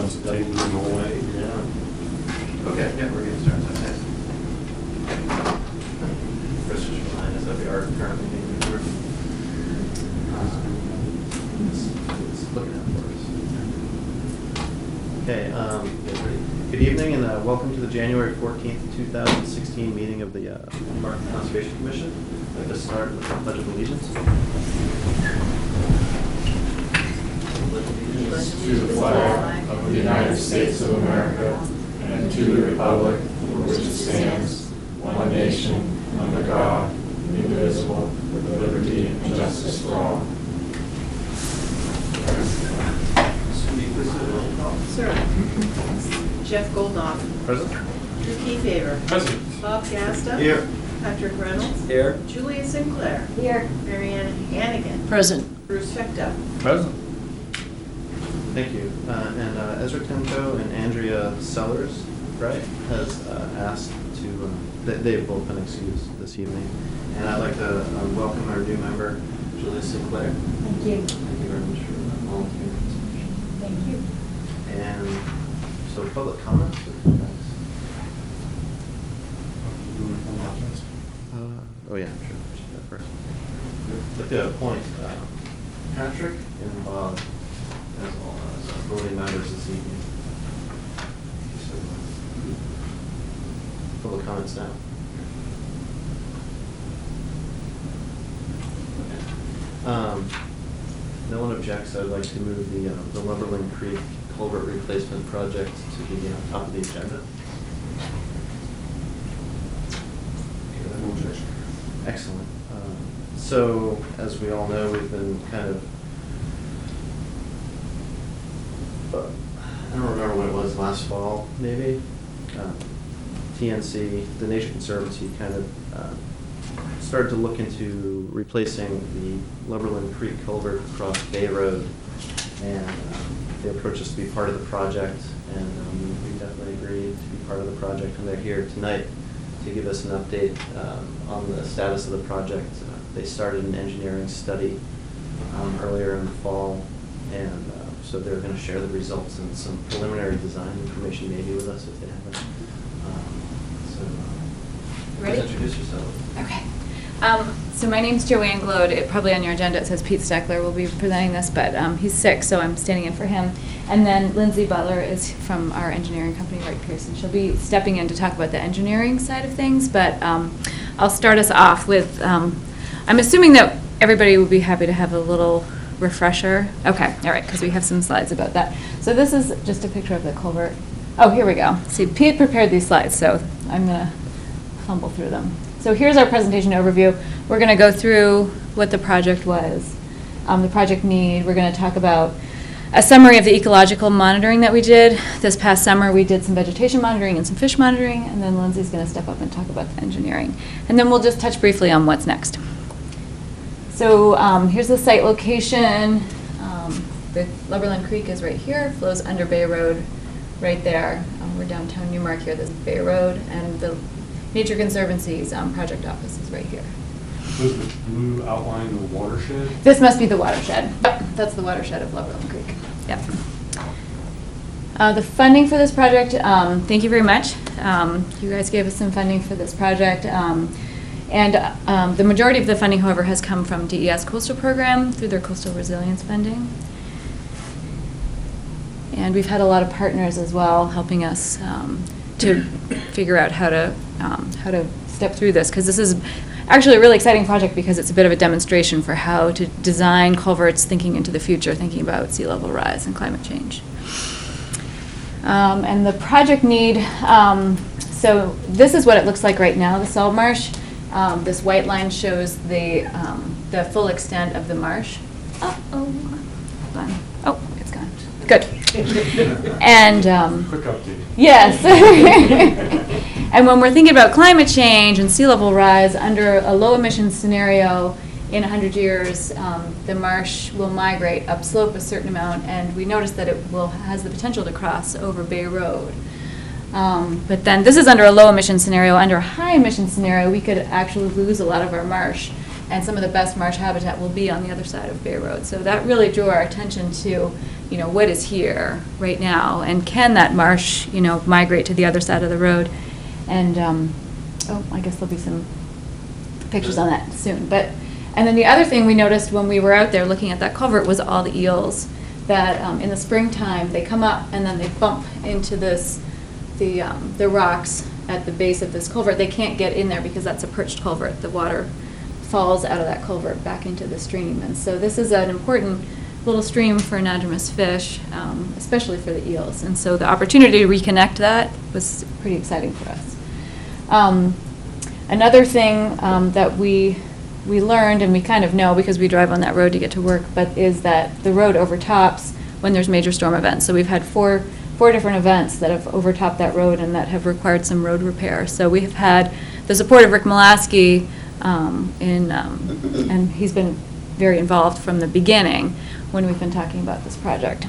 ones that take them away. Yeah. Okay, yeah, we're getting started. Okay. Chris just reminded us that we are currently being recorded. It's looking out for us. Okay, good evening and welcome to the January 14th, 2016 meeting of the Newmarket Conservation Commission. I'd like to start with the Pledge of Allegiance. To the flag of the United States of America and to the republic for which it stands, one nation, under God, indivisible, with liberty and justice for all. Sir. Jeff Goldnoff. Present. Keith Faber. Present. Bob Gasta. Here. Patrick Reynolds. Here. Julia Sinclair. Here. Marianne Hannigan. Present. Bruce Fecta. Present. Thank you. And Ezra Timko and Andrea Sellers, right, has asked to, they've both been excused this evening. And I'd like to welcome our new member, Julia Sinclair. Thank you. Thank you very much for volunteering. Thank you. And so public comments? Oh yeah, sure. I should do that first. I'd like to appoint Patrick and Bob as all voting members this evening. So, public comments now. No one objects. I'd like to move the Lumberland Creek culvert replacement project to the top of the agenda. No objection. Excellent. So, as we all know, we've been kind of, I don't remember what it was, last fall, maybe? TNC, the Nature Conservancy, kind of started to look into replacing the Lumberland Creek culvert across Bay Road, and they approached us to be part of the project, and we definitely agreed to be part of the project, and they're here tonight to give us an update on the status of the project. They started an engineering study earlier in the fall, and so they're going to share the results and some preliminary design information maybe with us if they have it. Ready? Please introduce yourself. Okay. So my name's Joanne Glode. Probably on your agenda it says Pete Steckler will be presenting this, but he's sick, so I'm standing in for him. And then Lindsay Butler is from our engineering company, Wright Pearson. She'll be stepping in to talk about the engineering side of things, but I'll start us off with, I'm assuming that everybody would be happy to have a little refresher. Okay, all right, because we have some slides about that. So this is just a picture of the culvert. Oh, here we go. See, Pete prepared these slides, so I'm going to fumble through them. So here's our presentation overview. We're going to go through what the project was, the project need. We're going to talk about a summary of the ecological monitoring that we did. This past summer we did some vegetation monitoring and some fish monitoring, and then Lindsay's going to step up and talk about the engineering. And then we'll just touch briefly on what's next. So here's the site location. The Lumberland Creek is right here, flows under Bay Road right there. We're downtown Newmarket here. There's Bay Road, and the Nature Conservancy's project office is right here. Does the blue outline the watershed? This must be the watershed. Yep, that's the watershed of Lumberland Creek. Yep. The funding for this project, thank you very much. You guys gave us some funding for this project. The majority of the funding, however, has come from DES Coastal Program through their coastal resilience funding. And we've had a lot of partners as well helping us to figure out how to step through this, because this is actually a really exciting project because it's a bit of a demonstration for how to design culverts thinking into the future, thinking about sea level rise and climate change. And the project need, so this is what it looks like right now, the salt marsh. This white line shows the full extent of the marsh. Uh-oh, hold on. Oh, it's gone. Good. And Quick update. yes. And when we're thinking about climate change and sea level rise, under a low emission scenario, in 100 years, the marsh will migrate upslope a certain amount, and we noticed that it has the potential to cross over Bay Road. But then this is under a low emission scenario. Under a high emission scenario, we could actually lose a lot of our marsh, and some of the best marsh habitat will be on the other side of Bay Road. So that really drew our attention to what is here right now, and can that marsh, migrate to the other side of the road? And, I guess there'll be some pictures on that soon. And then the other thing we noticed when we were out there looking at that culvert was all the eels that in the springtime, they come up and then they bump into the rocks at the base of this culvert. They can't get in there because that's a perched culvert. The water falls out of that culvert back into the stream. And so this is an important little stream for anadromous fish, especially for the eels. And so the opportunity to reconnect that was pretty exciting for us. Another thing that we learned, and we kind of know because we drive on that road to get to work, but is that the road overtops when there's major storm events. So we've had four different events that have overtopped that road and that have required some road repair. So we have had the support of Rick Mulaski, and he's been very involved from the beginning when we've been talking about this project.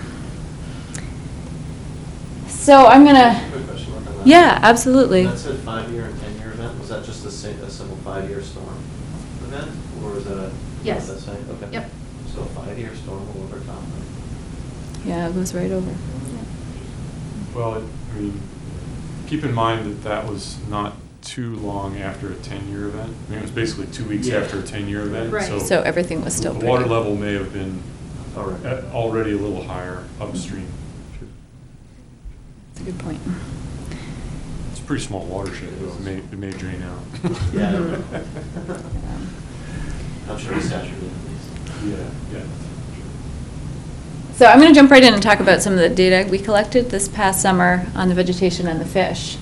So I'm gonna. Quick question about that. Yeah, absolutely. That said 5-year and 10-year event. Was that just a simple 5-year storm event, or was that? Yes. What did that say? Okay. Yep. So a 5-year storm will overtop it. Yeah, it goes right over. Well, I mean, keep in mind that that was not too long after a 10-year event. I mean, it was basically 2 weeks Yeah. after a 10-year event. Right. So everything was still the water pretty- level may have been All right. already a little higher upstream. That's a good point. It's a pretty small watershed, though. It may drain out. Yeah. Um, I'm sure it's saturated at least. Yeah. So I'm going to jump right in and talk about some of the data we collected this past summer on the vegetation and the fish,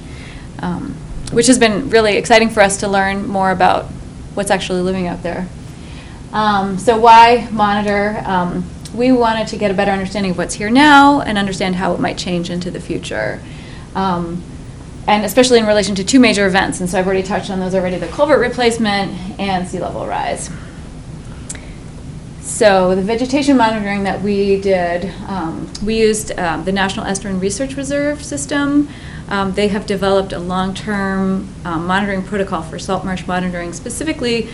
which has been really exciting for us to learn more about what's actually living out there. So why monitor? We wanted to get a better understanding of what's here now and understand how it might change into the future. And especially in relation to two major events, and so I've already touched on those already, the culvert replacement and sea level rise. So the vegetation monitoring that we did, we used the National Estuarine Research Reserve system. They have developed a long-term monitoring protocol for salt marsh monitoring, specifically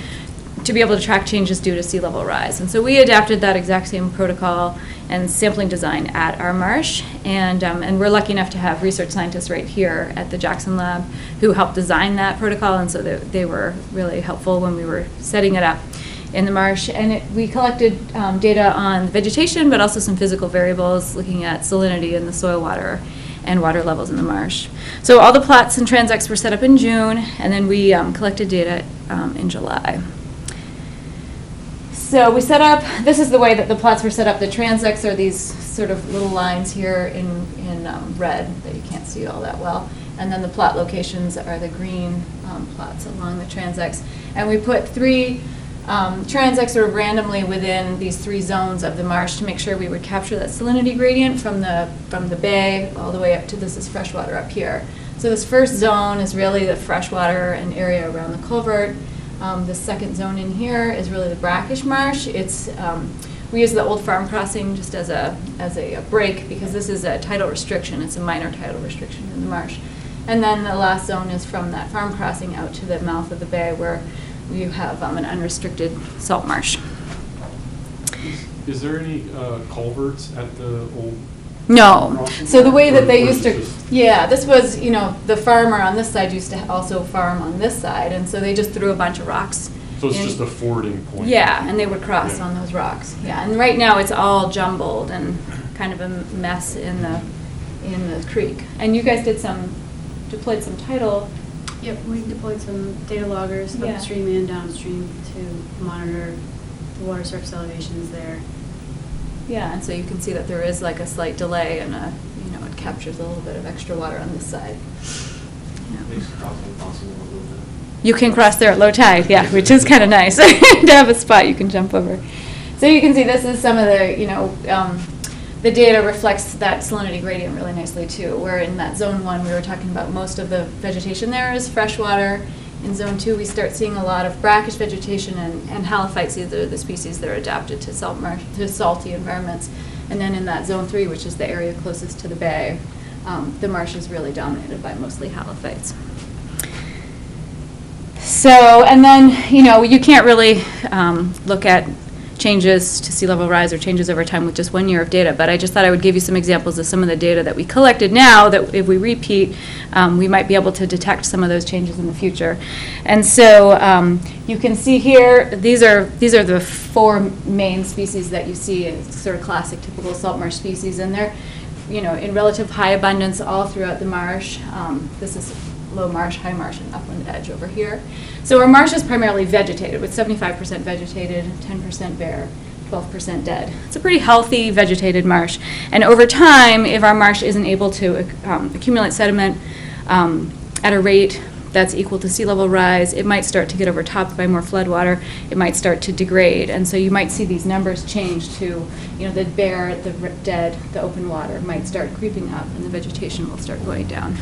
to be able to track changes due to sea level rise. And so we adapted that exact same protocol and sampling design at our marsh. And we're lucky enough to have research scientists right here at the Jackson Lab who helped design that protocol, and so they were really helpful when we were setting it up in the marsh. And we collected data on vegetation, but also some physical variables, looking at salinity in the soil water and water levels in the marsh. So all the plots and transects were set up in June, and then we collected data in July. So we set up, this is the way that the plots were set up. The transects are these sort of little lines here in red that you can't see all that well. And then the plot locations are the green plots along the transects. And we put 3 transects sort of randomly within these 3 zones of the marsh to make sure we would capture that salinity gradient from the bay all the way up to this is freshwater up here. So this first zone is really the freshwater and area around the culvert. The second zone in here is really the brackish marsh. It's we use the old farm crossing just as a break because this is a tidal restriction. It's a minor tidal restriction in the marsh. And then the last zone is from that farm crossing out to the mouth of the bay where you have an unrestricted salt marsh. Is there any culverts at the old? No. So the way that they Or used to, just- yeah, this was, the farmer on this side used to also farm on this side, and so they just threw a bunch of rocks. So it's in. just a fording point? Yeah, and they would cross Yeah. on those rocks. Yeah, and right now it's all jumbled and kind of a mess in the creek. And you guys deployed some tidal. Yep, we deployed some data loggers Yeah. upstream and downstream to monitor the water surface elevations there. Yeah, and so you can see that there is like a slight delay and it captures a little bit of extra water on this side. Yeah. Makes crossing possible a little bit. You can cross there at low tide, yeah, which is kind of nice to have a spot you can jump over. So you can see this is some of the data reflects that salinity gradient really nicely too, where in that zone 1 we were talking about most of the vegetation there is freshwater. In zone 2 we start seeing a lot of brackish vegetation and halophytes, these are the species that are adapted to salty environments. And then in that zone 3, which is the area closest to the bay, the marsh is really dominated by mostly halophytes. So, and then, you can't really look at changes to sea level rise or changes over time with just 1 year of data, but I just thought I would give you some examples of some of the data that we collected now that if we repeat, we might be able to detect some of those changes in the future. And so you can see here, these are the 4 main species that you see as sort of classic typical salt marsh species, and they're in relative high abundance all throughout the marsh. This is low marsh, high marsh, and upland edge over here. So our marsh is primarily vegetated, with 75% vegetated, 10% bare, 12% dead. It's a pretty healthy vegetated marsh. And over time, if our marsh isn't able to accumulate sediment at a rate that's equal to sea level rise, it might start to get overtopped by more floodwater. It might start to degrade. And so you might see these numbers change to, the bare, the dead, the open water might start creeping up, and the vegetation will start going down.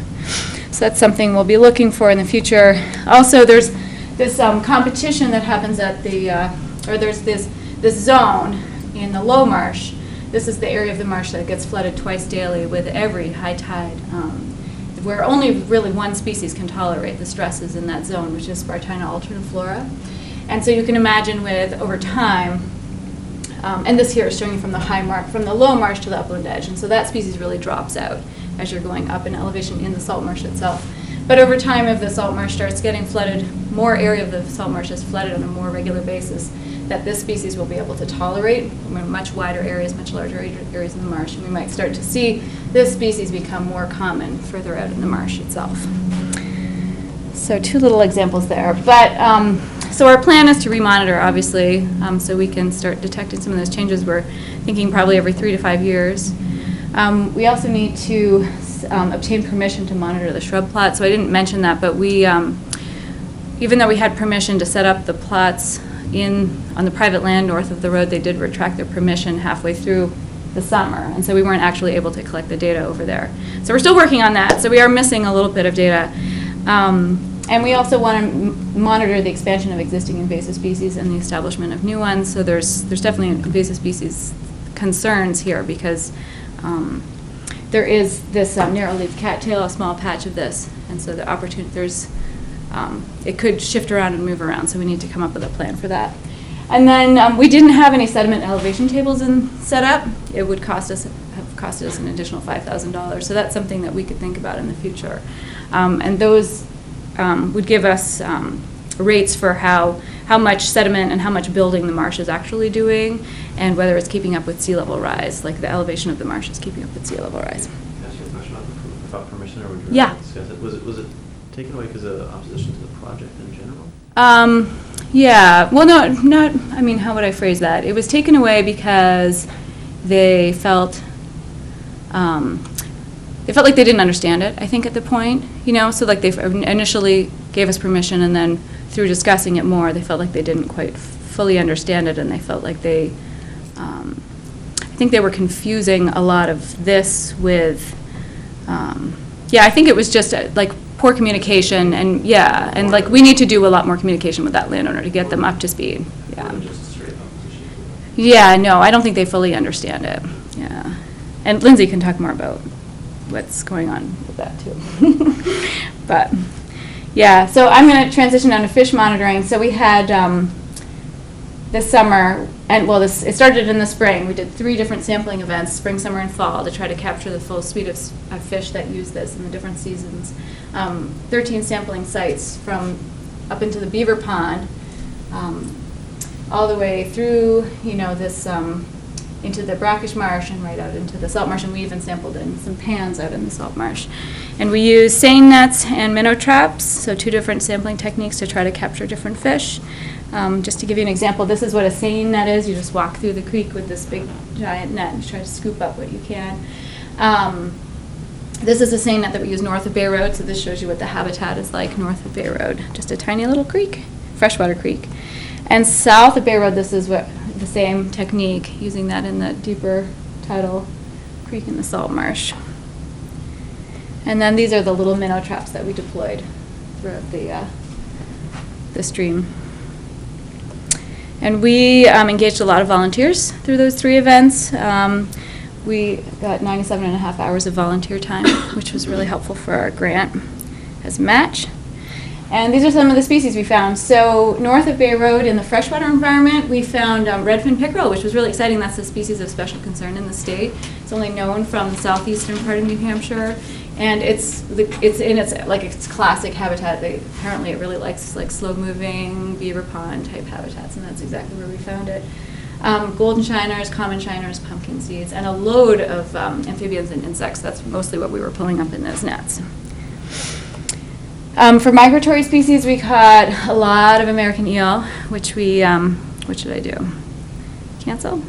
So that's something we'll be looking for in the future. Also, there's this competition that happens at there's this zone in the low marsh. This is the area of the marsh that gets flooded twice daily with every high tide, where only really one species can tolerate the stresses in that zone, which is Spartina alterniflora. And so you can imagine over time, and this here is showing you from the low marsh to the upland edge, and so that species really drops out as you're going up in elevation in the salt marsh itself. But over time, if the salt marsh starts getting flooded, more area of the salt marsh is flooded on a more regular basis, that this species will be able to tolerate much wider areas, much larger areas in the marsh, and we might start to see this species become more common further out in the marsh itself. So 2 little examples there. But so our plan is to remonitor, obviously, so we can start detecting some of those changes. We're thinking probably every 3 to 5 years. We also need to obtain permission to monitor the shrub plot. So I didn't mention that, but we, even though we had permission to set up the plots on the private land north of the road, they did retract their permission halfway through the summer, and so we weren't actually able to collect the data over there. So we're still working on that, so we are missing a little bit of data. And we also want to monitor the expansion of existing invasive species and the establishment of new ones, so there's definitely invasive species concerns here, because there is this narrow-leaved cattail, a small patch of this, and so the opportunity, it could shift around and move around, so we need to come up with a plan for that. And then we didn't have any sediment elevation tables set up. It would have costed us an additional $5,000, so that's something that we could think about in the future. And those would give us rates for how much sediment and how much building the marsh is actually doing, and whether it's keeping up with sea level rise, like the elevation of the marsh is keeping up with sea level rise. Can I ask you a question about permission, or would you Yeah. discuss it? Was it taken away because of opposition to the project in general? Yeah, well, how would I phrase that? It was taken away because they felt like they didn't understand it, I think, at the point, so like they initially gave us permission, and then through discussing it more, they felt like they didn't quite fully understand it, and they felt like I think they were confusing a lot of this with, I think it was just like poor communication, and like we need to do a lot more communication with that landowner to get them up to speed. Yeah. Just straight opposition. Yeah, no, I don't think they fully understand it. Yeah. And Lindsay can talk more about what's going on with that too. But yeah, so I'm going to transition down to fish monitoring. So we had this summer, and it started in the spring. We did 3 different sampling events, spring, summer, and fall, to try to capture the full suite of fish that use this in the different seasons. 13 sampling sites from up into the beaver pond, all the way through, this into the brackish marsh and right out into the salt marsh, and we even sampled in some pans out in the salt marsh. And we used seine nets and minnow traps, so 2 different sampling techniques to try to capture different fish. Just to give you an example, this is what a seine net is. You just walk through the creek with this big giant net and try to scoop up what you can. This is a seine net that we use north of Bay Road, so this shows you what the habitat is like north of Bay Road. Just a tiny little creek, freshwater creek. And south of Bay Road, this is the same technique, using that in the deeper tidal creek in the salt marsh. And then these are the little minnow traps that we deployed throughout the stream. And we engaged a lot of volunteers through those 3 events. We got 97.5 hours of volunteer time, which was really helpful for our grant as a match. And these are some of the species we found. So north of Bay Road in the freshwater environment, we found redfin pickerel, which was really exciting. That's a species of special concern in the state. It's only known from the southeastern part of New Hampshire. And it's in its classic habitat. Apparently it really likes like slow-moving beaver pond type habitats, and that's exactly where we found it. Golden shiners, common shiners, pumpkin seeds, and a load of amphibians and insects. That's mostly what we were pulling up in those nets. For migratory species, we caught a lot of American eel, which we, what should I do? Cancel?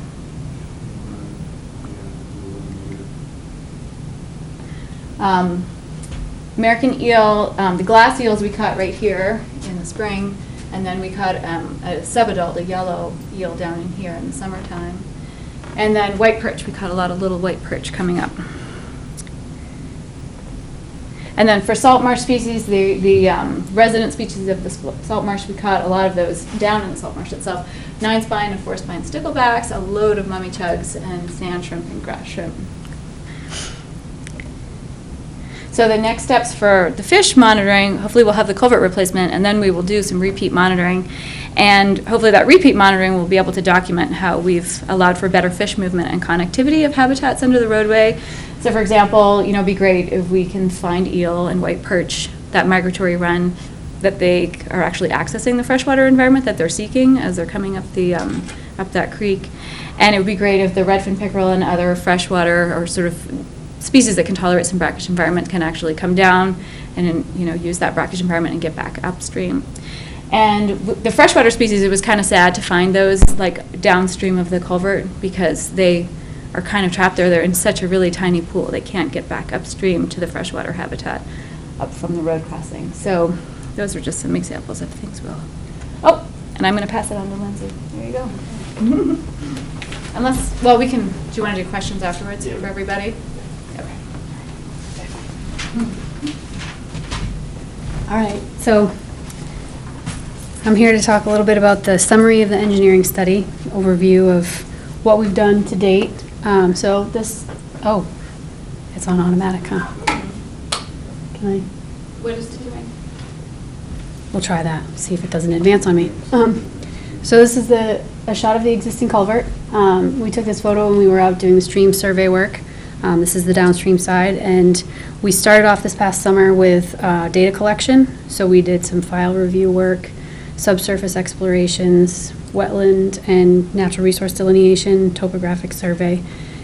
American eel, the glass eels we caught right here in the spring, and then we caught a subadult, a yellow eel down in here in the summertime. And then white perch, we caught a lot of little white perch coming up. And then for salt marsh species, the resident species of the salt marsh, we caught a lot of those down in the salt marsh itself. 9-spine and 4-spine sticklebacks, a load of mummy chugs, and sand shrimp and grass shrimp. So the next steps for the fish monitoring, hopefully we'll have the culvert replacement, and then we will do some repeat monitoring. And hopefully that repeat monitoring will be able to document how we've allowed for better fish movement and connectivity of habitats under the roadway. So for example, it'd be great if we can find eel and white perch, that migratory run, that they are actually accessing the freshwater environment that they're seeking as they're coming up up that creek. And it would be great if the redfin pickerel and other freshwater or sort of species that can tolerate some brackish environment can actually come down and use that brackish environment and get back upstream. And the freshwater species, it was kind of sad to find those like downstream of the culvert because they are kind of trapped there. They're in such a really tiny pool. They can't get back upstream to the freshwater habitat up from the road crossing. So those are just some examples of things we'll. Oh, and I'm going to pass it on to Lindsay. There you go. Unless, well, we can, do you want to do questions afterwards for everybody? Okay. All right, so I'm here to talk a little bit about the summary of the engineering study, overview of what we've done to date. So this, it's on automatic, huh? Can I? What is it doing? We'll try that, see if it doesn't advance on me. So this is a shot of the existing culvert. We took this photo when we were out doing the stream survey work. This is the downstream side, and we started off this past summer with data collection. So we did some file review work, subsurface explorations, wetland and natural resource delineation, topographic survey,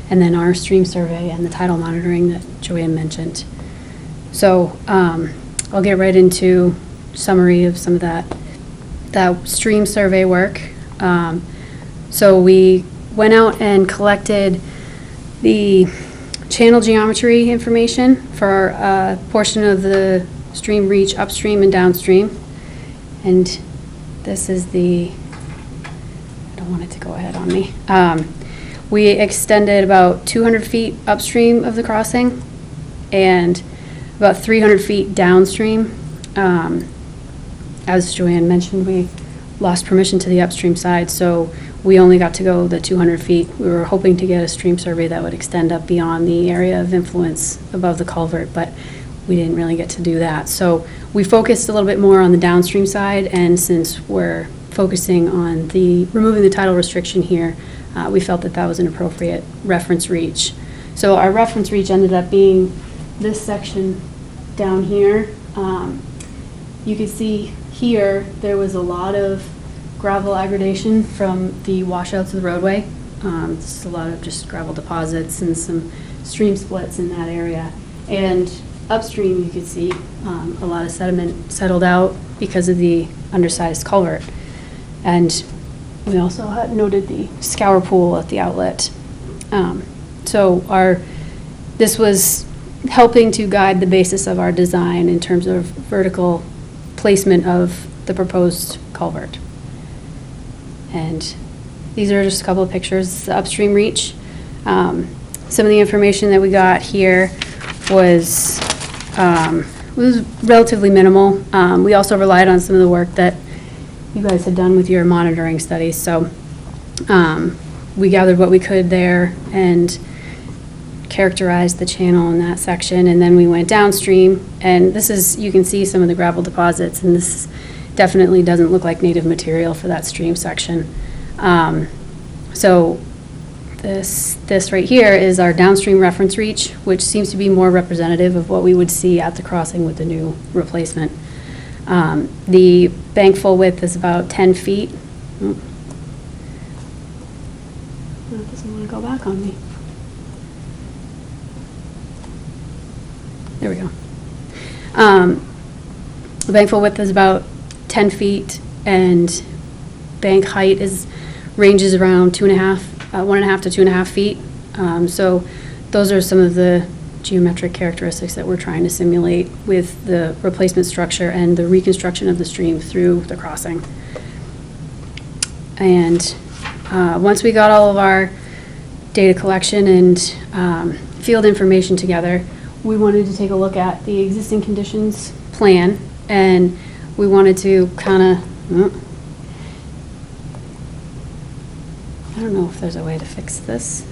and then our stream survey and the tidal monitoring that Joanne mentioned. So I'll get right into summary of some of that stream survey work. So we went out and collected the channel geometry information for a portion of the stream reach upstream and downstream. And this is I don't want it to go ahead on me. We extended about 200 feet upstream of the crossing and about 300 feet downstream. As Joanne mentioned, we lost permission to the upstream side, so we only got to go the 200 feet. We were hoping to get a stream survey that would extend up beyond the area of influence above the culvert, but we didn't really get to do that. So we focused a little bit more on the downstream side, and since we're focusing on removing the tidal restriction here, we felt that that was an appropriate reference reach. So our reference reach ended up being this section down here. You can see here there was a lot of gravel aggregation from the washouts of the roadway. Just a lot of just gravel deposits and some stream splits in that area. And upstream you could see a lot of sediment settled out because of the undersized culvert. And we also had noted the scour pool at the outlet. So this was helping to guide the basis of our design in terms of vertical placement of the proposed culvert. And these are just a couple of pictures. The upstream reach. Some of the information that we got here was relatively minimal. We also relied on some of the work that you guys had done with your monitoring studies. So we gathered what we could there, and characterized the channel in that section, and then we went downstream, and this is, you can see some of the gravel deposits, and this definitely doesn't look like native material for that stream section. So this right here is our downstream reference reach, which seems to be more representative of what we would see at the crossing with the new replacement. The bank full width is about 10 feet. Oh, it doesn't want to go back on me. There we go. The bank full width is about 10 feet, and bank height ranges around 1.5 to 2.5 feet. So those are some of the geometric characteristics that we're trying to simulate with the replacement structure and the reconstruction of the stream through the crossing. And once we got all of our data collection and field information together, we wanted to take a look at the existing conditions plan, and we wanted to kind of, I don't know if there's a way to fix this.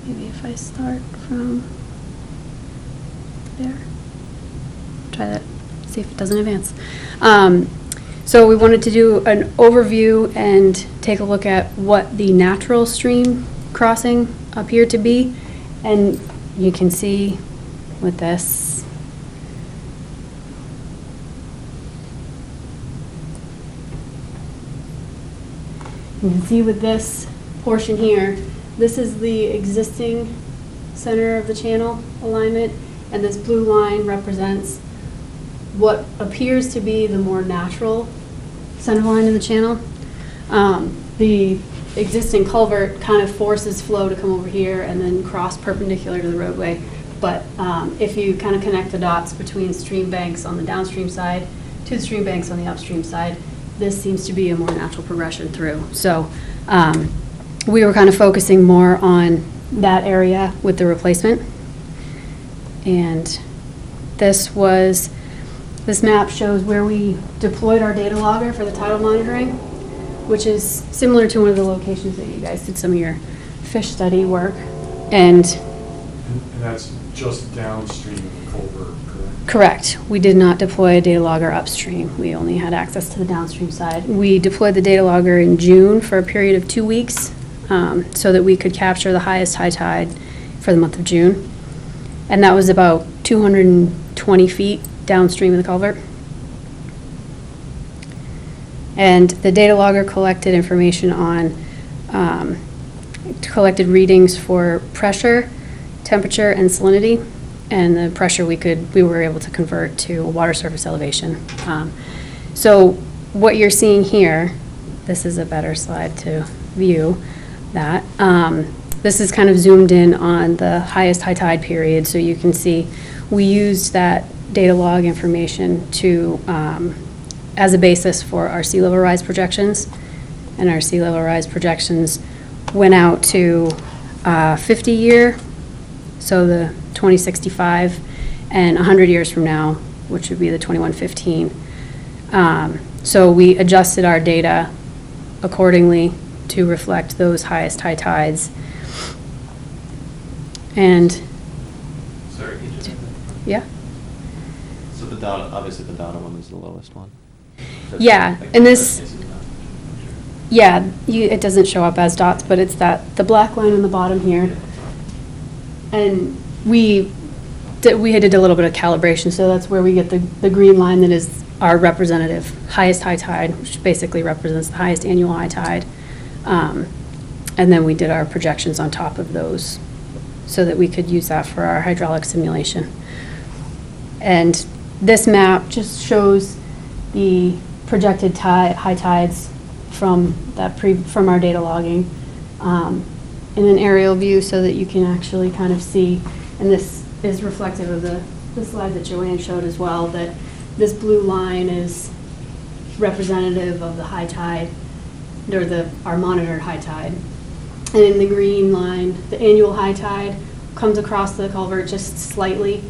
Maybe if I start from there. Try that, see if it doesn't advance. So we wanted to do an overview and take a look at what the natural stream crossing appeared to be. And you can see with this, you can see with this portion here, this is the existing center of the channel alignment, and this blue line represents what appears to be the more natural center line in the channel. The existing culvert kind of forces flow to come over here and then cross perpendicular to the roadway. But if you kind of connect the dots between stream banks on the downstream side to the stream banks on the upstream side, this seems to be a more natural progression through. So we were kind of focusing more on that area with the replacement. And this map shows where we deployed our data logger for the tidal monitoring, which is similar to one of the locations that you guys did some of your fish study work. And that's just downstream of the culvert, correct? Correct. We did not deploy a data logger upstream. We only had access to the downstream side. We deployed the data logger in June for a period of 2 weeks so that we could capture the highest high tide for the month of June. And that was about 220 feet downstream of the culvert. And the data logger collected information on, collected readings for pressure, temperature, and salinity. And the pressure we were able to convert to water surface elevation. So what you're seeing here, this is a better slide to view that. This is kind of zoomed in on the highest high tide period, so you can see we used that data log information to as a basis for our sea level rise projections, and our sea level rise projections went out to 50 year, so the 2065, and 100 years from now, which would be the 2115. So we adjusted our data accordingly to reflect those highest high tides. And Sorry, can you just- yeah. So the data, obviously the data one is the lowest one. Yeah, Like, and this, that's basically that. yeah, it doesn't show up as dots, but it's the black line on the bottom here. And we did a little bit of calibration, so that's where we get the green line that is our representative highest high tide, which basically represents the highest annual high tide. And then we did our projections on top of those so that we could use that for our hydraulic simulation. And this map just shows the projected high tides from our data logging in an aerial view, so that you can actually kind of see, and this is reflective of the slide that Joanne showed as well, that this blue line is representative of the high tide, or our monitored high tide. And in the green line, the annual high tide comes across the culvert just slightly.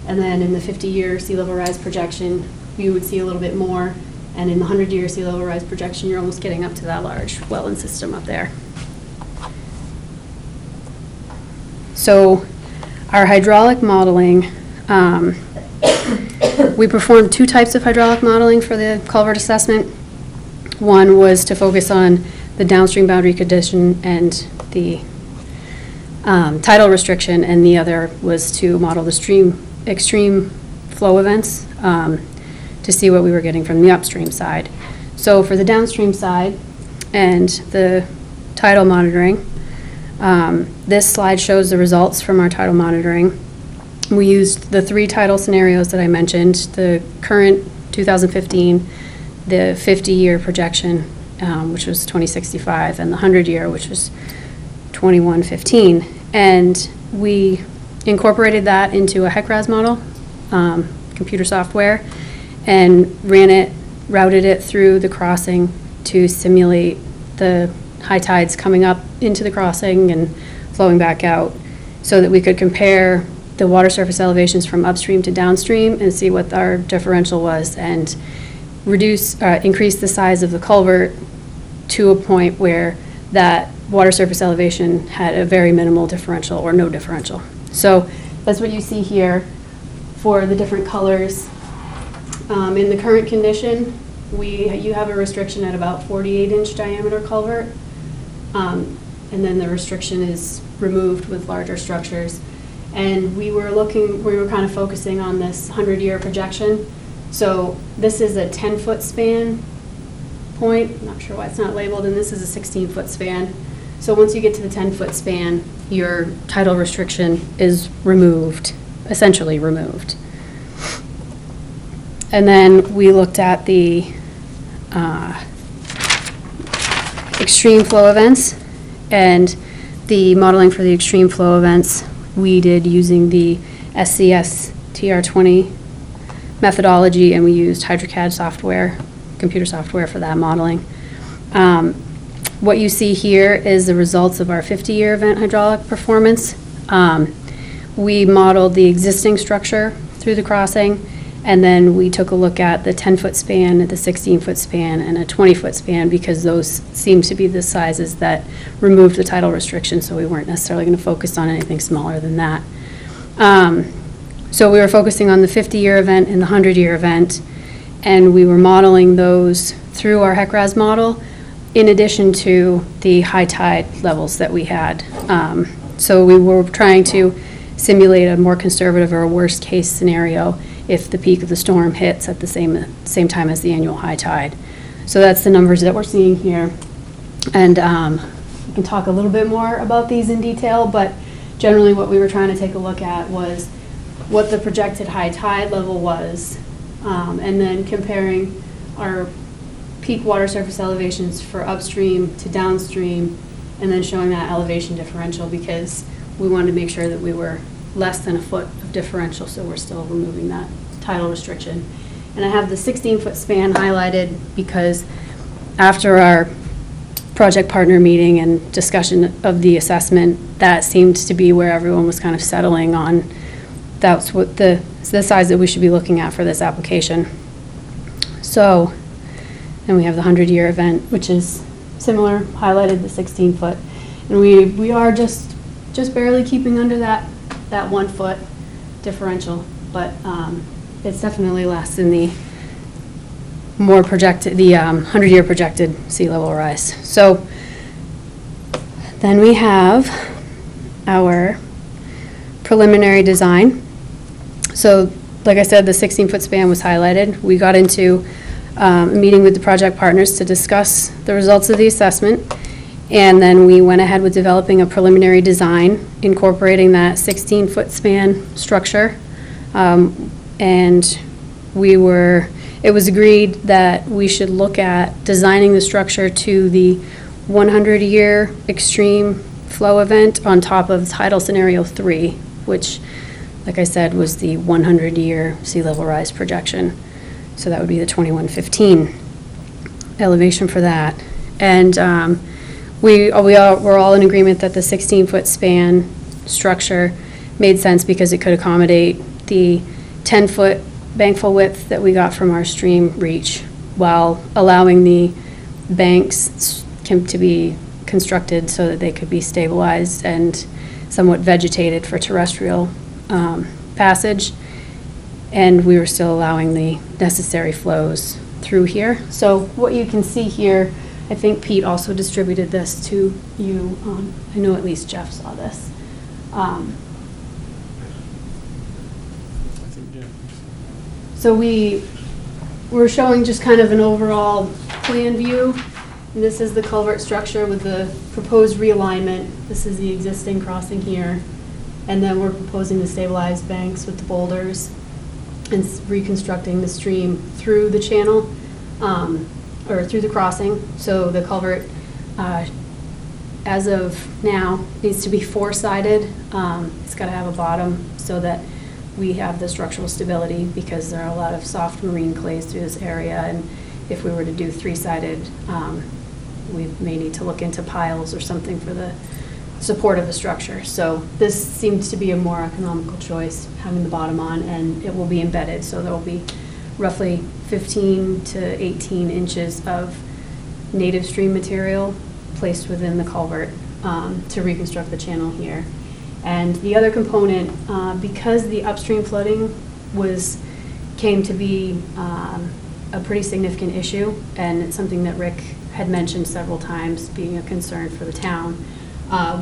And then in the 50-year sea level rise projection, you would see a little bit more. And in the 100-year sea level rise projection, you're almost getting up to that large wetland system up there. So our hydraulic modeling, we performed 2 types of hydraulic modeling for the culvert assessment. One was to focus on the downstream boundary condition and the tidal restriction, and the other was to model the extreme flow events to see what we were getting from the upstream side. So for the downstream side and the tidal monitoring, this slide shows the results from our tidal monitoring. We used the 3 tidal scenarios that I mentioned, the current 2015, the 50-year projection, which was 2065, and the 100-year, which was 2115. And we incorporated that into a HEC-RAS model, computer software, and routed it through the crossing to simulate the high tides coming up into the crossing and flowing back out, so that we could compare the water surface elevations from upstream to downstream and see what our differential was, and increase the size of the culvert to a point where that water surface elevation had a very minimal differential or no differential. So that's what you see here for the different colors. In the current condition, you have a restriction at about 48-inch diameter culvert, and then the restriction is removed with larger structures. And we were kind of focusing on this 100-year projection. So this is a 10-foot span point. I'm not sure why it's not labeled, and this is a 16-foot span. So once you get to the 10-foot span, your tidal restriction is removed, essentially removed. And then we looked at the extreme flow events, and the modeling for the extreme flow events we did using the SCS TR20 methodology, and we used HydroCAD software, computer software for that modeling. What you see here is the results of our 50-year event hydraulic performance. We modeled the existing structure through the crossing, and then we took a look at the 10-foot span, the 16-foot span, and a 20-foot span, because those seemed to be the sizes that removed the tidal restriction, so we weren't necessarily going to focus on anything smaller than that. So we were focusing on the 50-year event and the 100-year event, and we were modeling those through our HEC-RAS model, in addition to the high tide levels that we had. So we were trying to simulate a more conservative or a worst case scenario if the peak of the storm hits at the same time as the annual high tide. So that's the numbers that we're seeing here. And we can talk a little bit more about these in detail, but generally what we were trying to take a look at was what the projected high tide level was, and then comparing our peak water surface elevations for upstream to downstream, and then showing that elevation differential, because we wanted to make sure that we were less than a foot of differential, so we're still removing that tidal restriction. And I have the 16-foot span highlighted because after our project partner meeting and discussion of the assessment, that seemed to be where everyone was kind of settling on. That's what the size that we should be looking at for this application. So, and we have the 100-year event, which is similar, highlighted the 16-foot. And we are just barely keeping under that 1 foot differential, but it's definitely less than the more projected, the 100-year projected sea level rise. So then we have our preliminary design. So like I said, the 16-foot span was highlighted. We got into a meeting with the project partners to discuss the results of the assessment, and then we went ahead with developing a preliminary design incorporating that 16-foot span structure. And it was agreed that we should look at designing the structure to the 100-year extreme flow event on top of tidal scenario 3, which, like I said, was the 100-year sea level rise projection. So that would be the 2115 elevation for that. And we're all in agreement that the 16-foot span structure made sense because it could accommodate the 10-foot bankful width that we got from our stream reach while allowing the banks to be constructed so that they could be stabilized and somewhat vegetated for terrestrial passage. And we were still allowing the necessary flows through here. So what you can see here, I think Pete also distributed this to you. I know at least Jeff saw this. I think, yeah. So we're showing just kind of an overall plan view. And this is the culvert structure with the proposed realignment. This is the existing crossing here. And then we're proposing to stabilize banks with the boulders and reconstructing the stream through the channel, or through the crossing. So the culvert, as of now, needs to be four-sided. It's got to have a bottom so that we have the structural stability, because there are a lot of soft marine clays through this area. And if we were to do three-sided, we may need to look into piles or something for the support of the structure. So this seems to be a more economical choice, having the bottom on, and it will be embedded. So there will be roughly 15 to 18 inches of native stream material placed within the culvert to reconstruct the channel here. And the other component, because the upstream flooding came to be a pretty significant issue, and it's something that Rick had mentioned several times being a concern for the town,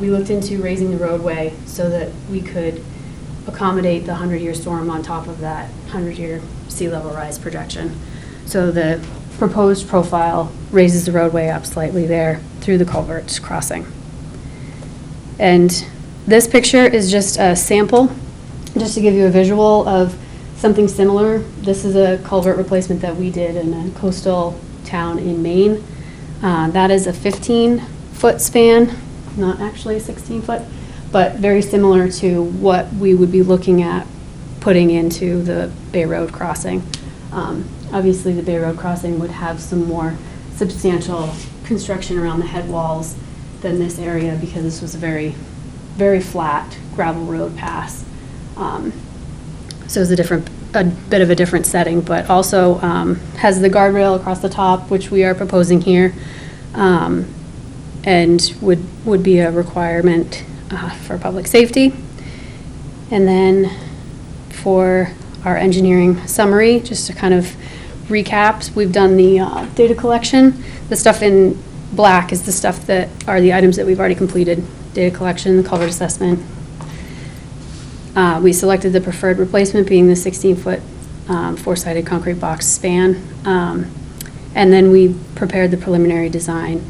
we looked into raising the roadway so that we could accommodate the 100-year storm on top of that 100-year sea level rise projection. So the proposed profile raises the roadway up slightly there through the culvert crossing. And this picture is just a sample, just to give you a visual of something similar. This is a culvert replacement that we did in a coastal town in Maine. That is a 15-foot span, not actually a 16-foot, but very similar to what we would be looking at putting into the Bay Road crossing. Obviously, the Bay Road crossing would have some more substantial construction around the head walls than this area, because this was a very, very flat gravel road pass. So it's a bit of a different setting, but also has the guardrail across the top, which we are proposing here, and would be a requirement for public safety. And then for our engineering summary, just to kind of recap, we've done the data collection. The stuff in black is the stuff that are the items that we've already completed. Data collection, the culvert assessment. We selected the preferred replacement being the 16-foot four-sided concrete box span. And then we prepared the preliminary design.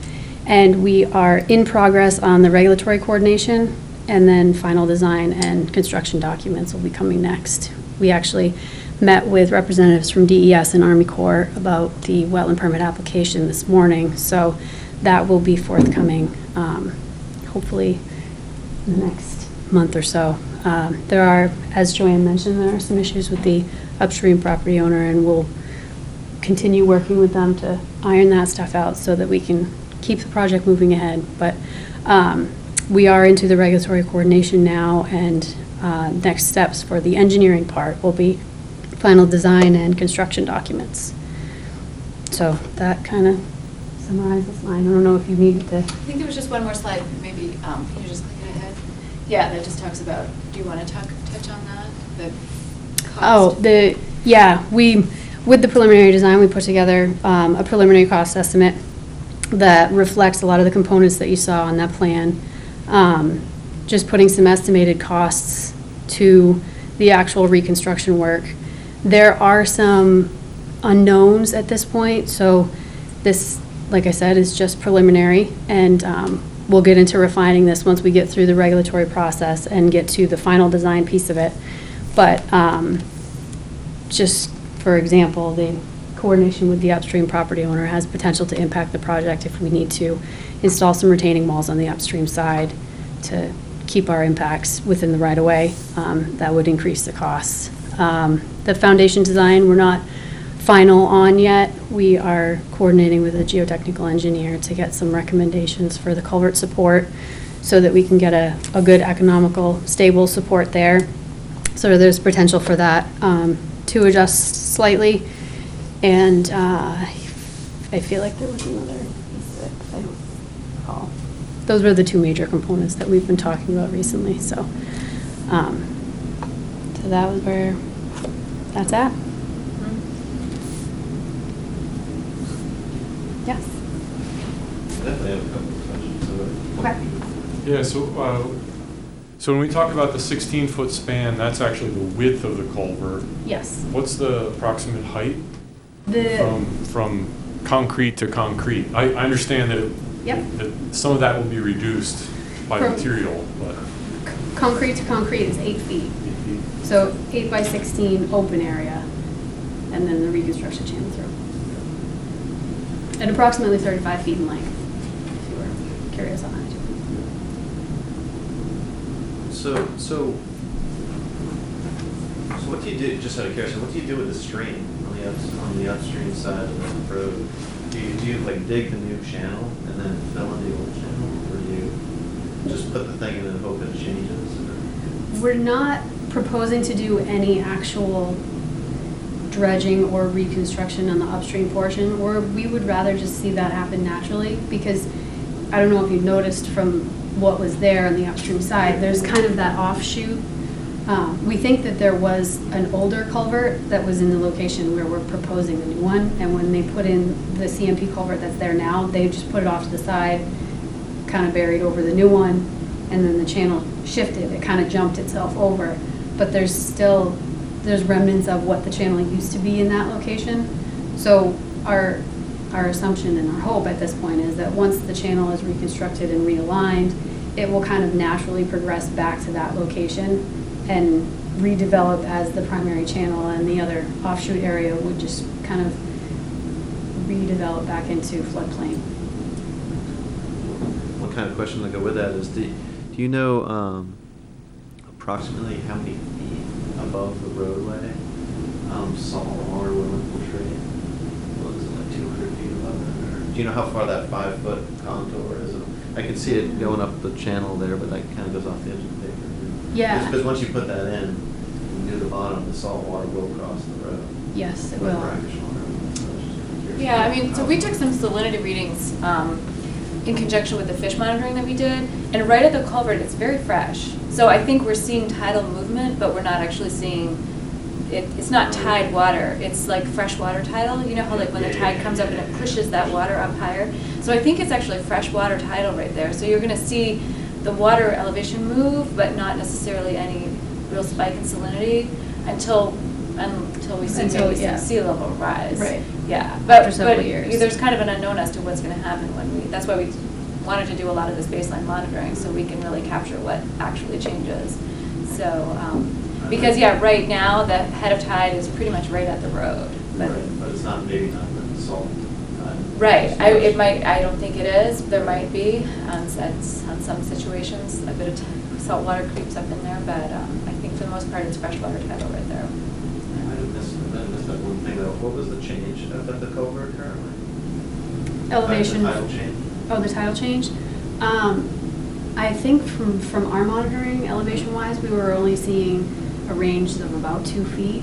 And we are in progress on the regulatory coordination, and then final design and construction documents will be coming next. We actually met with representatives from DES and Army Corps about the wetland permit application this morning, so that will be forthcoming hopefully in the next month or so. There are, as Joanne mentioned, there are some issues with the upstream property owner, and we'll continue working with them to iron that stuff out so that we can keep the project moving ahead. But we are into the regulatory coordination now, and next steps for the engineering part will be final design and construction documents. So that kind of summarizes mine. I don't know if you needed to. I think there was just one more slide, maybe, can you just click it ahead? Yeah, that just talks about, do you want to touch on that? The cost? With the preliminary design, we put together a preliminary cost estimate that reflects a lot of the components that you saw on that plan. Just putting some estimated costs to the actual reconstruction work. There are some unknowns at this point, so this, like I said, is just preliminary, and we'll get into refining this once we get through the regulatory process and get to the final design piece of it. But just for example, the coordination with the upstream property owner has potential to impact the project if we need to install some retaining walls on the upstream side to keep our impacts within the right-of-way. That would increase the costs. The foundation design, we're not final on yet. We are coordinating with a geotechnical engineer to get some recommendations for the culvert support so that we can get a good economical, stable support there. So there's potential for that to adjust slightly. And I feel like there was another piece that I don't recall. Those were the two major components that we've been talking about recently, so. So that was where that's at. Yes. Definitely have a couple of questions. Okay. Yeah, so when we talk about the 16-foot span, that's actually the width of the culvert. Yes. What's the approximate height The. from concrete to concrete? I understand that, Yep. that some of that will be reduced by From- material, but Concrete to concrete is 8 feet. So 8 by 16 open area, and then the reconstruction channel through. At approximately 35 feet in length, if you were curious on that. So what do you do, just out of curiosity, what do you do with the stream on the upstream side of the road? Do you like dig the new channel and then fill in the old channel, or do you just put the thing in and hope it changes? Or? We're not proposing to do any actual dredging or reconstruction on the upstream portion, or we would rather just see that happen naturally, because I don't know if you've noticed from what was there on the upstream side, there's kind of that offshoot. We think that there was an older culvert that was in the location where we're proposing the new one, and when they put in the CMP culvert that's there now, they just put it off to the side, kind of buried over the new one, and then the channel shifted, it kind of jumped itself over. But there's remnants of what the channel used to be in that location. So our assumption and our hope at this point is that once the channel is reconstructed and realigned, it will kind of naturally progress back to that location and redevelop as the primary channel, and the other offshoot area would just kind of redevelop back into floodplain. One kind of question to go with that is, do you know approximately how many feet above the roadway salt water will infiltrate? What is it, like 200 feet above it? Or do you know how far that 5-foot contour is? I can see it going up the channel there, but that kind of goes off the edge of the paper. Yeah. Because once you put that in, near the bottom, the salt water will cross the road. Yes, it With will. brackish water. So I was just curious. Yeah, I mean, so we took some salinity readings in conjunction with the fish monitoring that we did, and right at the culvert, it's very fresh. So I think we're seeing tidal movement, but we're not actually seeing, it's not tide water, it's like freshwater tidal. You know how like when the tide comes up and it pushes that water up higher? So I think it's actually freshwater tidal right there. So you're gonna see the water elevation move, but not necessarily any real spike in salinity until we see Until, maybe yeah. some sea level rise. Right. Yeah, but After several years. there's kind of an unknown as to what's going to happen that's why we wanted to do a lot of this baseline monitoring, so we can really capture what actually changes. So, because yeah, right now the head of tide is pretty much right at the road. Right, but it's maybe not the salt. Right, I don't think it is. There might be on some situations a bit of salt water creeps up in there, but I think for the most part it's freshwater tidal right there. I might have missed that one thing though. What was the change up at the culvert currently? Elevation. The tidal change? Oh, the tidal change? I think from our monitoring, elevation-wise, we were only seeing a range of about 2 feet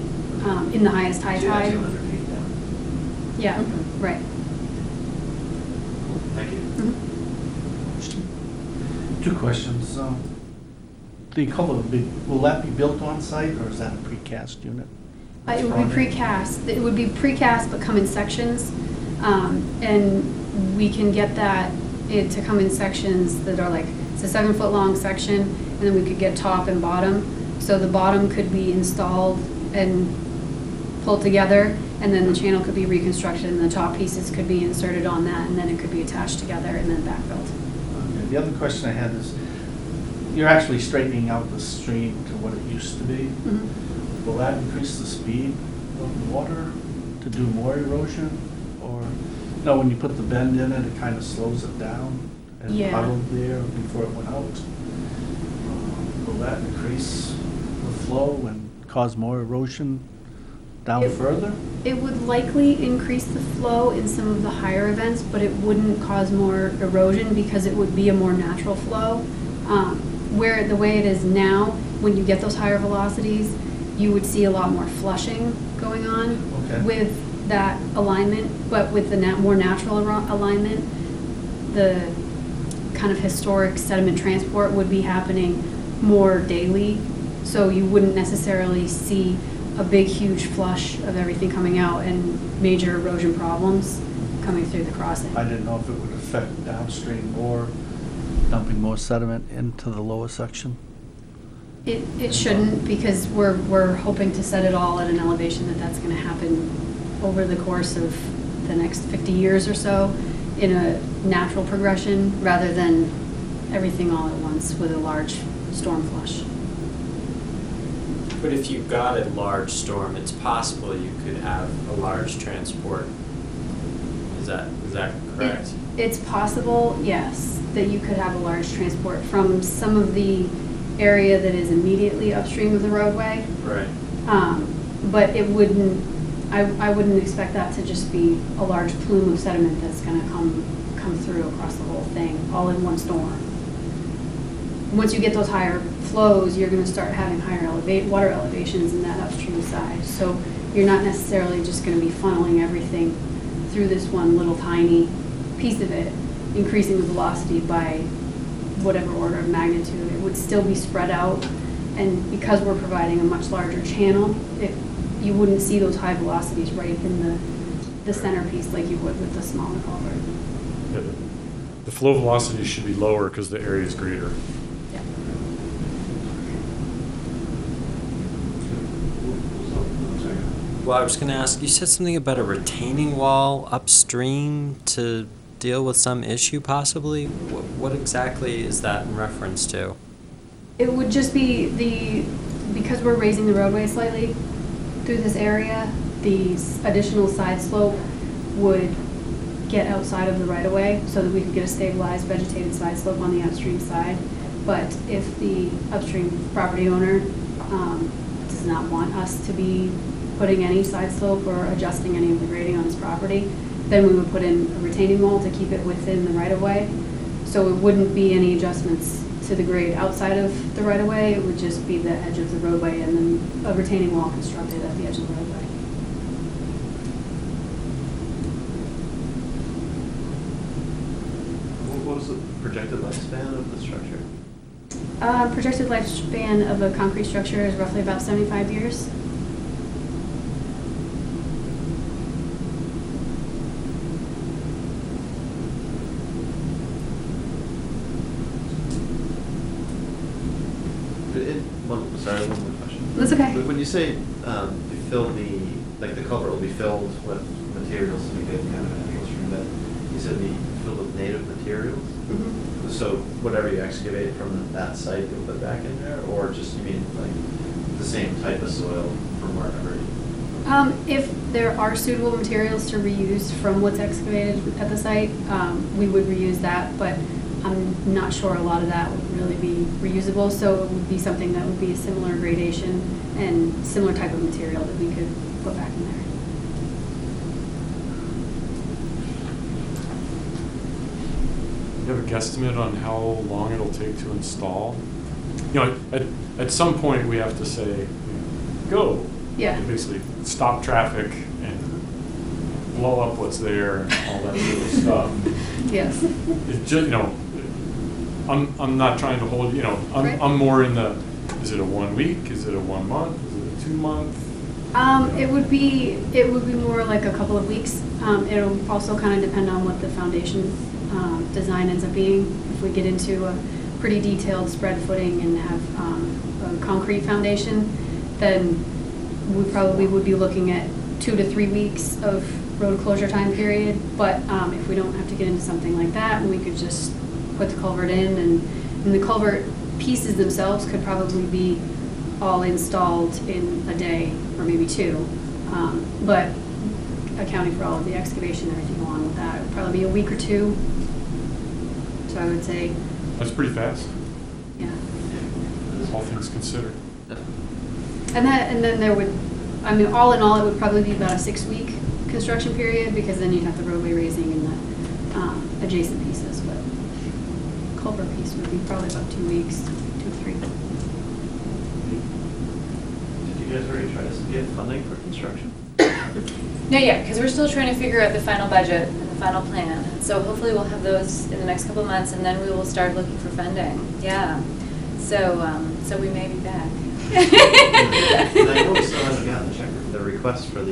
in the highest high So you're tide. 200 feet down. Yeah, right. Thank you. Mhm. 2 questions. The culvert, will that be built on site, or is that a precast unit? It would be precast. It would be precast, but come in sections. And we can get that to come in sections that are like, it's a 7-foot-long section, and then we could get top and bottom. So the bottom could be installed and pulled together, and then the channel could be reconstructed, and the top pieces could be inserted on that, and then it could be attached together and then backfilled. Okay. The other question I had is, you're actually straightening out the stream to what it used to be. Mhm. Will that increase the speed of the water to do more erosion? Or, when you put the bend in it, it kind of slows it down and Yeah. puddled there before it went out. Will that increase the flow and cause more erosion down It- further? It would likely increase the flow in some of the higher events, but it wouldn't cause more erosion because it would be a more natural flow. Where the way it is now, when you get those higher velocities, you would see a lot more flushing going on. Okay. With that alignment, but with the more natural alignment, the kind of historic sediment transport would be happening more daily. So you wouldn't necessarily see a big, huge flush of everything coming out and major erosion problems coming through the crossing. I didn't know if it would affect downstream more, dumping more sediment into the lower section. It shouldn't, because we're hoping to set it all at an elevation that's going to happen over the course of the next 50 years or so in a natural progression rather than everything all at once with a large storm flush. But if you got a large storm, it's possible you could have a large transport. Is that correct? It's possible, yes, that you could have a large transport from some of the area that is immediately upstream of the roadway. Right. But it wouldn't, I wouldn't expect that to just be a large plume of sediment that's gonna come through across the whole thing, all in one storm. Once you get those higher flows, you're gonna start having higher water elevations in that upstream side. So you're not necessarily just gonna be funneling everything through this one little tiny piece of it, increasing the velocity by whatever order of magnitude. It would still be spread out, and because we're providing a much larger channel, you wouldn't see those high velocities right in the centerpiece like you would with the smaller culvert. Yeah, the flow velocity should be lower because the area is greater. Yeah. Well, I was going to ask, you said something about a retaining wall upstream to deal with some issue possibly? What exactly is that in reference to? It would just be because we're raising the roadway slightly through this area, the additional side slope would get outside of the right-of-way so that we could get a stabilized vegetated side slope on the upstream side. But if the upstream property owner does not want us to be putting any side slope or adjusting any of the grading on his property, then we would put in a retaining wall to keep it within the right-of-way. So it wouldn't be any adjustments to the grade outside of the right-of-way. It would just be the edge of the roadway and then a retaining wall constructed at the edge of the roadway. What was the projected lifespan of the structure? Projected lifespan of a concrete structure is roughly about 75 years. Sorry, one more question. That's okay. When you say you fill the culvert will be filled with materials, so we get kind of an illustration of that. You said be filled with native materials? Mm-hmm. So whatever you excavate from that site, you'll put back in there, or just you mean like the same type of soil from wherever? If there are suitable materials to reuse from what's excavated at the site, we would reuse that, but I'm not sure a lot of that would really be reusable, so it would be something that would be a similar gradation and similar type of material that we could put back in there. You have a guesstimate on how long it'll take to install? You know, at some point we have to say, go. Yeah. Basically stop traffic and blow up what's there and all that sort of stuff. Yes. It's just, you know, I'm not trying to hold, you know, Right. I'm more in the, is it a 1 week? Is it a 1 month? Is it a 2 month? It would be more like a couple of weeks. It'll also kind of depend on what the foundation design ends up being. If we get into a pretty detailed spread footing and have a concrete foundation, then we probably would be looking at 2 to 3 weeks of road closure time period. But if we don't have to get into something like that, we could just put the culvert in, and the culvert pieces themselves could probably be all installed in a day or maybe 2. But accounting for all of the excavation and everything along with that, it would probably be a week or 2. So I would say, That's pretty fast, yeah. all things considered. And then there would, I mean, all in all, it would probably be about a 6-week construction period, because then you'd have the roadway raising and the adjacent pieces. But culvert piece would be probably about 2 weeks, 2 to 3. Did you guys already try to get funding for construction? No, yeah, because we're still trying to figure out the final budget and the final plan. So hopefully we'll have those in the next couple of months, and then we will start looking for funding. Yeah. So we may be back. And I know we still haven't gotten the request for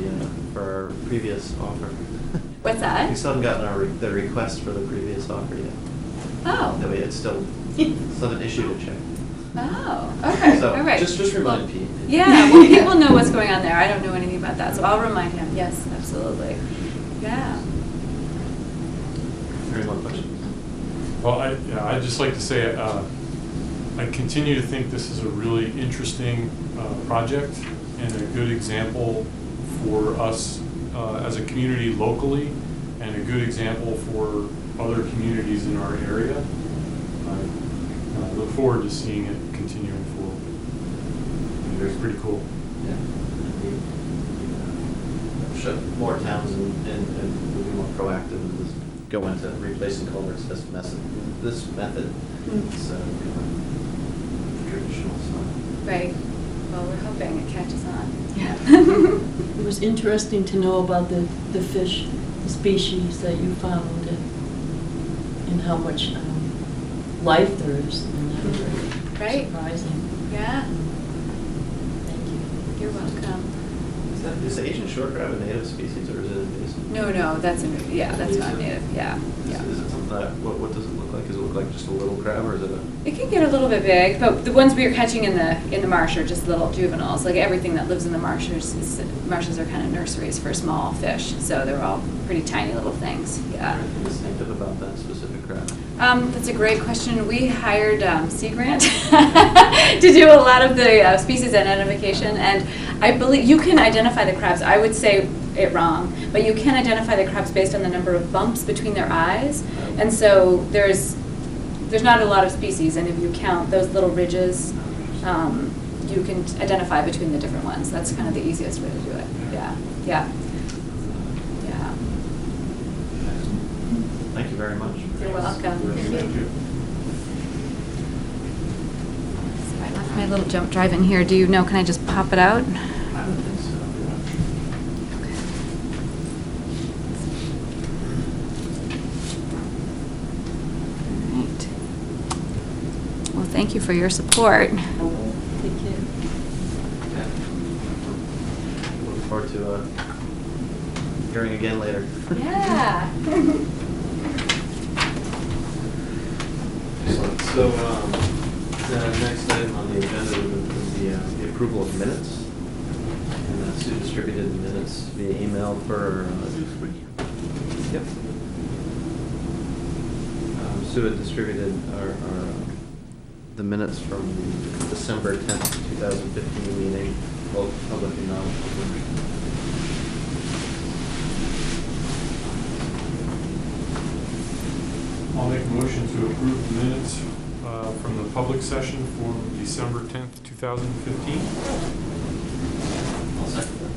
our previous offer. What's that? We still haven't gotten the request for the previous offer yet. Oh. That way it's still haven't issued a check. Oh, okay, So all right. just remind Pete. Yeah, well, people know what's going on there. I don't know anything about that, so I'll remind him. Yes, absolutely. Yeah. Any more questions? Well, I'd just like to say, I continue to think this is a really interesting project and a good example for us as a community locally, and a good example for other communities in our area. I look forward to seeing it continuing forward. It's pretty cool. Yeah. Should more towns and be more proactive and just go into replacing culverts this method. So traditional stuff. Right. Well, we're hoping it catches on. Yeah. It was interesting to know about the fish, the species that you found, and how much life there is in that area. Right. Surprising. Yeah. Thank you. You're welcome. Is the Asian short crab a native species or is it invasive? No, that's that's not native. Yeah. Yeah. Is it something that, what does it look like? Does it look like just a little crab or is it a? It can get a little bit big, but the ones we are catching in the marsh are just little juveniles. Like everything that lives in the marshes are kind of nurseries for small fish, so they're all pretty tiny little things. Yeah. Anything distinctive about that specific crab? That's a great question. We hired Sea Grant to do a lot of the species identification, and I believe you can identify the crabs. I would say it wrong, but you can identify the crabs based on the number of bumps between their eyes, and so there's not a lot of species, and if you count those little ridges, you can identify between the different ones. That's kind of the easiest way to do it. Yeah. Thank you very much. You're welcome. Thank you. So I left my little jump drive in here. Do you know, can I just pop it out? I don't think so. Right. Well, thank you for your support. Thank you. Yeah. Look forward to hearing again later. Yeah. Excellent. So the next item on the agenda would be the approval of minutes. And Sue distributed the minutes via email for. Yep. Sue had distributed the minutes from the December 10th, 2015 meeting, both public and non-public. I'll make a motion to approve the minutes from the public session for December 10th, 2015. I'll second that.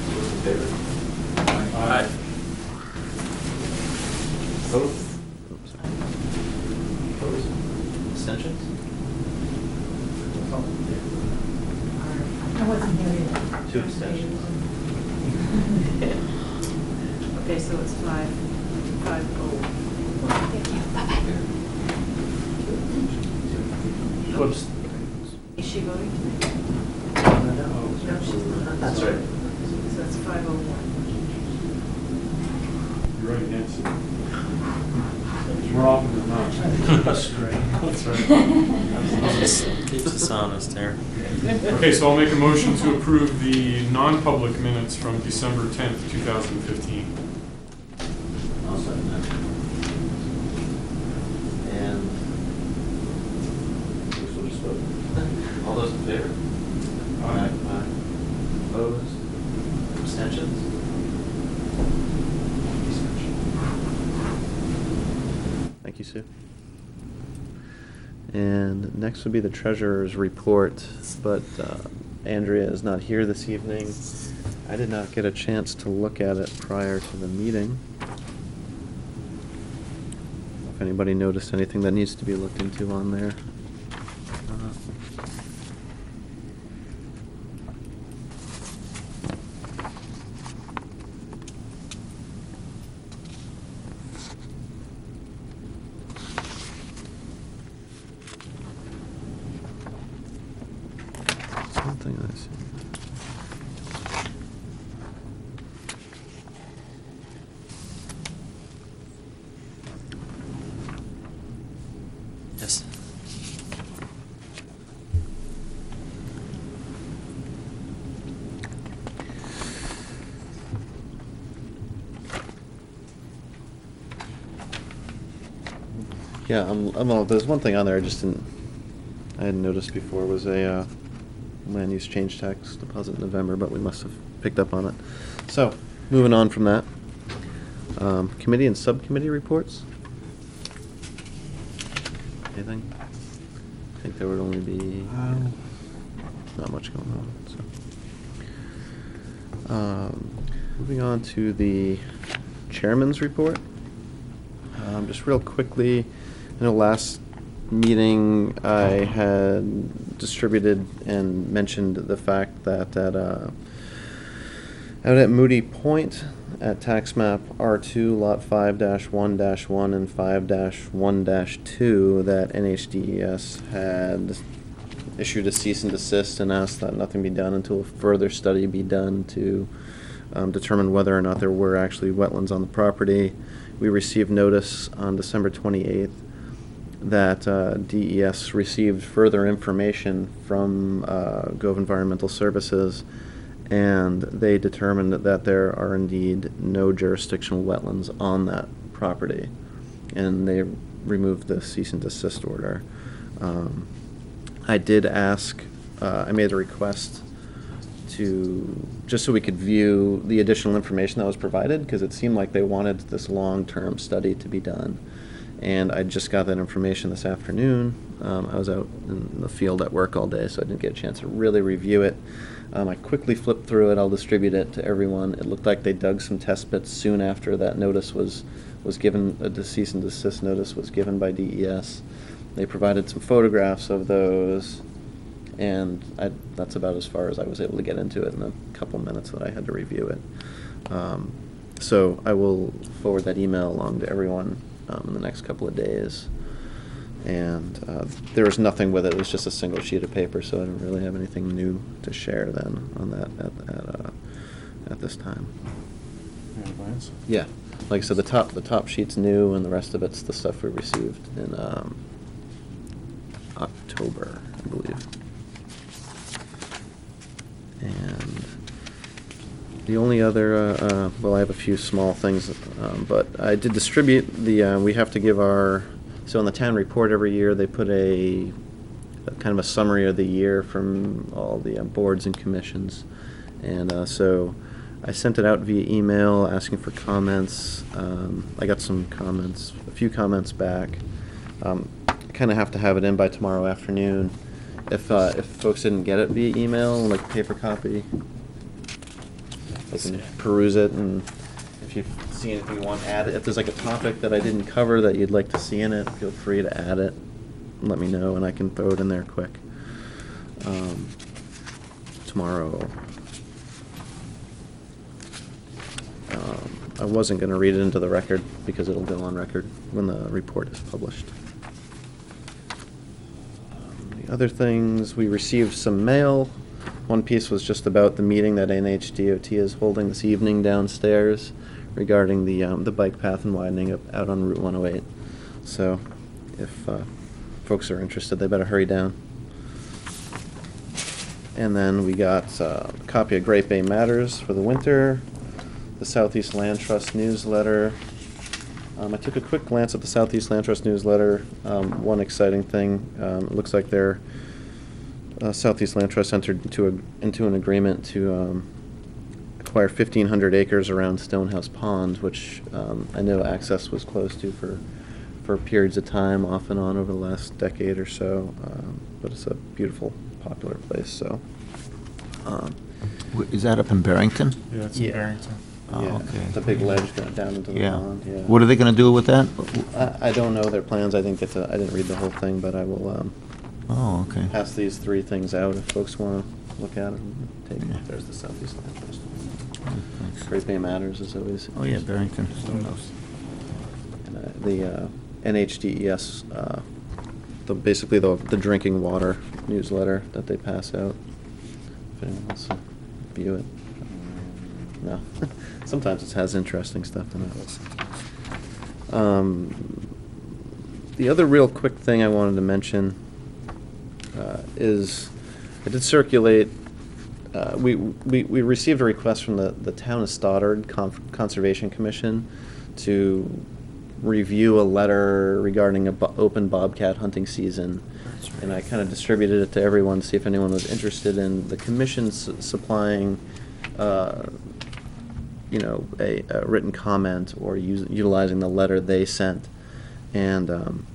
All those in favor? Aye. Opposed? Oops, sorry. Opposed? Abstentions? I wasn't here yet. 2 abstentions. Okay, so it's 5-0. Thank you. Bye-bye. Whoops. Is she voting tonight? No, she's not. That's right. So it's 501. You're right, Nancy. More often than not. Keep us straight. That's right. Keeps us honest here. Okay, so I'll make a motion to approve the non-public minutes from December 10th, 2015. I'll second that. And I guess we'll just vote. All those in favor? Aye. Opposed? Abstentions? Thank you, Sue. And next would be the treasurer's report, but Andrea is not here this evening. I did not get a chance to look at it prior to the meeting. If anybody noticed anything that needs to be looked into on there. Yeah, there's one thing on there I hadn't noticed before, was a land use change tax deposit in November, but we must have picked up on it. So, moving on from that. Committee and subcommittee reports? Anything? I think there would only be not much going on. So. Moving on to the chairman's report. Just real quickly, in the last meeting I had distributed and mentioned the fact that out at Moody Point at tax map R2 lot 5-1-1 and 5-1-2 that NHDES had issued a cease and desist and asked that nothing be done until a further study be done to determine whether or not there were actually wetlands on the property. We received notice on December 28th that DES received further information from Gove Environmental Services, and they determined that there are indeed no jurisdictional wetlands on that property, and they removed the cease and desist order. I did ask, I made a request just so we could view the additional information that was provided, because it seemed like they wanted this long-term study to be done. And I just got that information this afternoon. I was out in the field at work all day, so I didn't get a chance to really review it. I quickly flipped through it. I'll distribute it to everyone. It looked like they dug some test pits soon after that notice was given, a cease and desist notice was given by DES. They provided some photographs of those, and that's about as far as I was able to get into it in the couple minutes that I had to review it. So I will forward that email along to everyone in the next couple of days. And there was nothing with it. It was just a single sheet of paper, so I don't really have anything new to share then on that at this time. Any plans? Yeah, like I said, the top sheet's new, and the rest of it's the stuff we received in October, I believe. And the only other, well, I have a few small things, but I did distribute we have to give so in the town report every year, they put a kind of a summary of the year from all the boards and commissions. And so I sent it out via email asking for comments. I got some comments, a few comments back. I kind of have to have it in by tomorrow afternoon. If folks didn't get it via email, like paper copy, they can peruse it, and if you see anything you want, add it. If there's like a topic that I didn't cover that you'd like to see in it, feel free to add it. Let me know, and I can throw it in there quick. Tomorrow. I wasn't going to read it into the record because it'll go on record when the report is published. The other things, we received some mail. One piece was just about the meeting that NHDOT is holding this evening downstairs regarding the bike path and widening out on Route 108. So if folks are interested, they better hurry down. And then we got a copy of Great Bay Matters for the winter, the Southeast Land Trust newsletter. I took a quick glance at the Southeast Land Trust newsletter. One exciting thing, it looks like their Southeast Land Trust entered into an agreement to acquire 1,500 acres around Stonehouse Pond, which I know Access was close to for periods of time, off and on over the last decade or so. But it's a beautiful, popular place. So. Is that up in Barrington? Yeah, it's in Barrington. Oh, Yeah, okay. the big ledge going down into the pond. Yeah. What are they going to do with that? I don't know their plans. I didn't read the whole thing, but I will Oh, okay. pass these three things out if folks want to look at them. Yeah. There's the Southeast Land Trust. Thanks. Great Bay Matters is always. Oh, yeah, Barrington. And, the NHDES, basically the drinking water newsletter that they pass out. If anyone wants to view it. No. Sometimes it has interesting stuff in it. The other real quick thing I wanted to mention is I did circulate. We received a request from the Town of Stoddard Conservation Commission to review a letter regarding a open bobcat hunting season. And I kind of distributed it to everyone to see if anyone was interested in the commission supplying, you know, a written comment or utilizing the letter they sent. And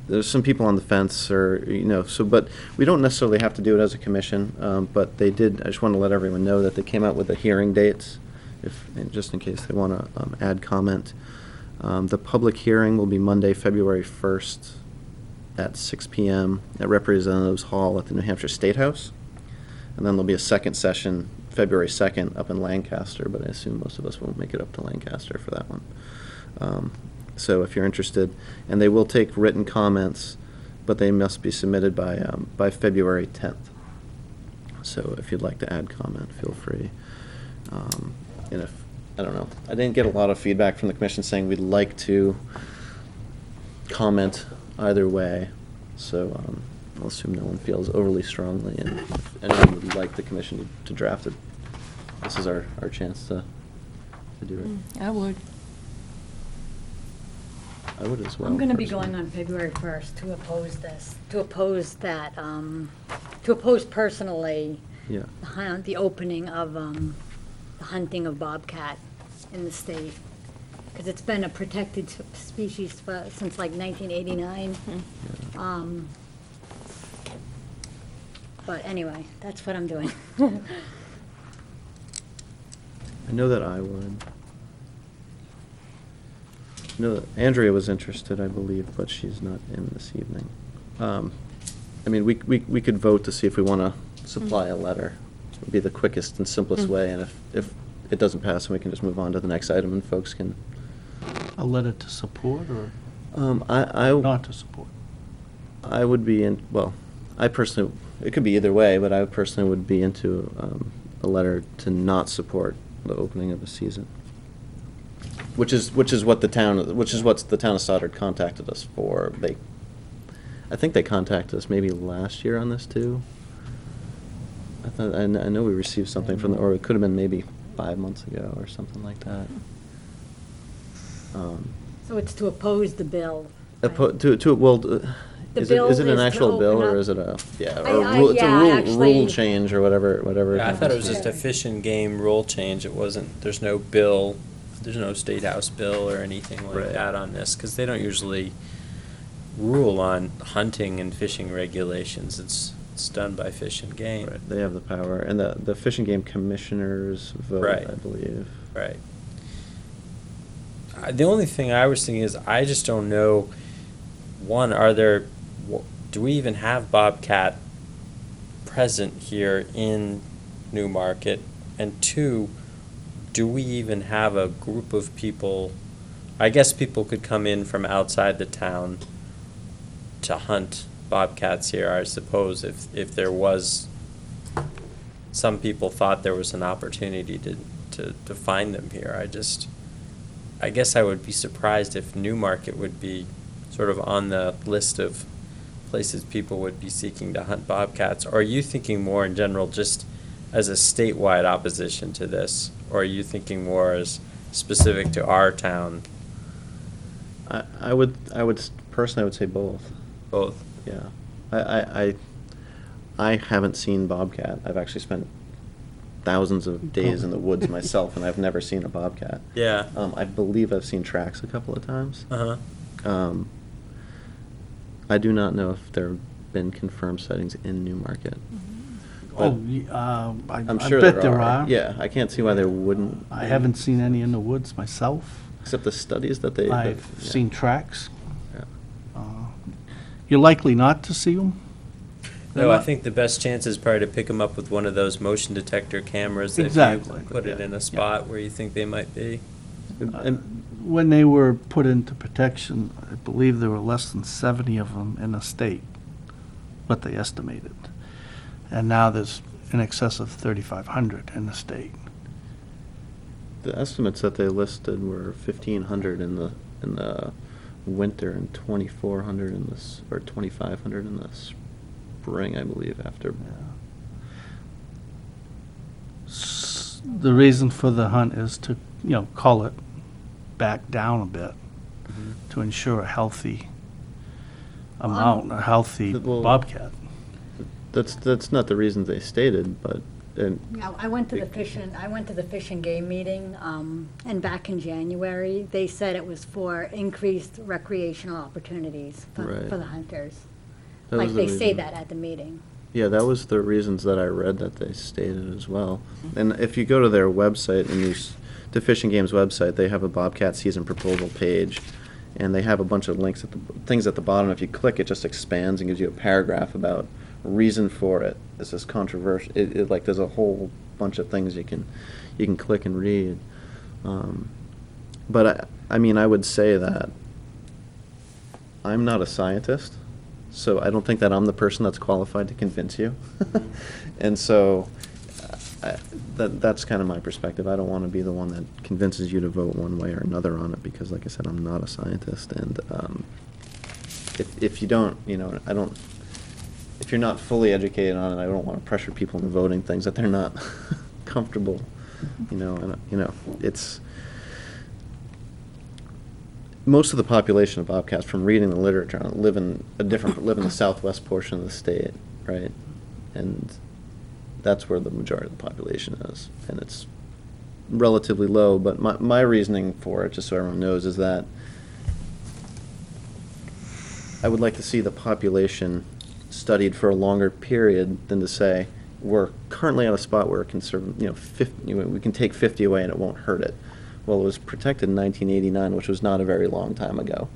there's some people on the fence, or, you know, so, but we don't necessarily have to do it as a commission. But they did, I just want to let everyone know that they came out with the hearing dates, just in case they want to add comment. The public hearing will be Monday, February 1st at 6 p.m. at Representatives Hall at the New Hampshire State House. And then there'll be a second session February 2nd up in Lancaster, but I assume most of us won't make it up to Lancaster for that one. So if you're interested, and they will take written comments, but they must be submitted by February 10th. So if you'd like to add comment, feel free. And if, I don't know, I didn't get a lot of feedback from the commission saying we'd like to comment either way. So I'll assume no one feels overly strongly, and if anyone would like the commission to draft it, this is our chance to do it. I would. I would as well. I'm going to be personally. going on February 1st to oppose this, to oppose that, to oppose personally Yeah. the opening of the hunting of bobcat in the state. Because it's been a protected species since like 1989. But anyway, that's what I'm doing. I know that I would. I know that Andrea was interested, I believe, but she's not in this evening. I mean, we could vote to see if we want to supply a letter. It would be the quickest and simplest way, and if it doesn't pass, then we can just move on to the next item, and folks can. A letter to support or I not to support? I would be in. Well, I personally, it could be either way, but I personally would be into a letter to not support the opening of a season. Which is what the town of Stoddard contacted us for. I think they contacted us maybe last year on this too. I know we received something from or it could have been maybe 5 months ago or something like that. So it's to oppose the bill. Is bill it an is to actual bill open or up- is it a I- yeah, actually- rule change or whatever? Yeah, I thought it was is. just a fish and game rule change. It wasn't, there's no bill, there's no State House bill or anything like Right. that on this, because they don't usually rule on hunting and fishing regulations. It's done by Fish and Game. Right, they have the power, and the Fish and Game Commissioners vote, Right. I believe. Right. The only thing I was thinking is, I just don't know, one, do we even have bobcat present here in Newmarket? And two, do we even have a group of people, I guess people could come in from outside the town to hunt bobcats here, I suppose, if there was, some people thought there was an opportunity to find them here. I guess I would be surprised if Newmarket would be sort of on the list of places people would be seeking to hunt bobcats. Or are you thinking more in general just as a statewide opposition to this? Or are you thinking more as specific to our town? I would personally, I would say both. Both. Yeah. I haven't seen bobcat. I've actually spent thousands of days in the woods myself, and I've never seen a bobcat. Yeah. I believe I've seen tracks a couple of times. Uh-huh. I do not know if there have been confirmed sightings in Newmarket. Oh, I'm I sure bet there are. Yeah, I can't see why there wouldn't. I be. haven't seen any in the woods myself. Except the studies that they. I've yeah. seen tracks. Yeah. You're likely not to see them. No, I think the best chance is probably to pick them up with one of those motion detector cameras. That Exactly. If you put it in a spot where you think they might be. And When they were put into protection, I believe there were less than 70 of them in the state, what they estimated. And now there's in excess of 3,500 in the state. the estimates that they listed were 1,500 in the winter and 2,400 in this, or 2,500 in the spring, I believe, after. The reason for the hunt is to, call it back down a bit to ensure a healthy amount, a healthy Well- bobcat. That's not the reasons they stated, but. Yeah, I went to the Fish and Game meeting, and back in January, they said it was for increased recreational opportunities Right. for the hunters. That Like was the they say reason. that at the meeting. Yeah, that was the reasons that I read that they stated as well. And if you go to their website, the Fish and Game's website, they have a Bobcat season proposal page, and they have a bunch of links things at the bottom. If you click, it just expands and gives you a paragraph about reason for it. It's this controversial. Like there's a whole bunch of things you can click and read. But I mean, I would say that I'm not a scientist, so I don't think that I'm the person that's qualified to convince you. And so that's kind of my perspective. I don't want to be the one that convinces you to vote one way or another on it, because, like I said, I'm not a scientist. And if you don't, I don't. If you're not fully educated on it, I don't want to pressure people into voting things that they're not comfortable. It's most of the population of bobcats, from reading the literature, live in the southwest portion of the state, right? And that's where the majority of the population is, and it's relatively low. But my reasoning for it, just so everyone knows, is that I would like to see the population studied for a longer period than to say we're currently at a spot where we can take 50 away and it won't hurt it. Well, it was protected in 1989, which was not a very long time ago,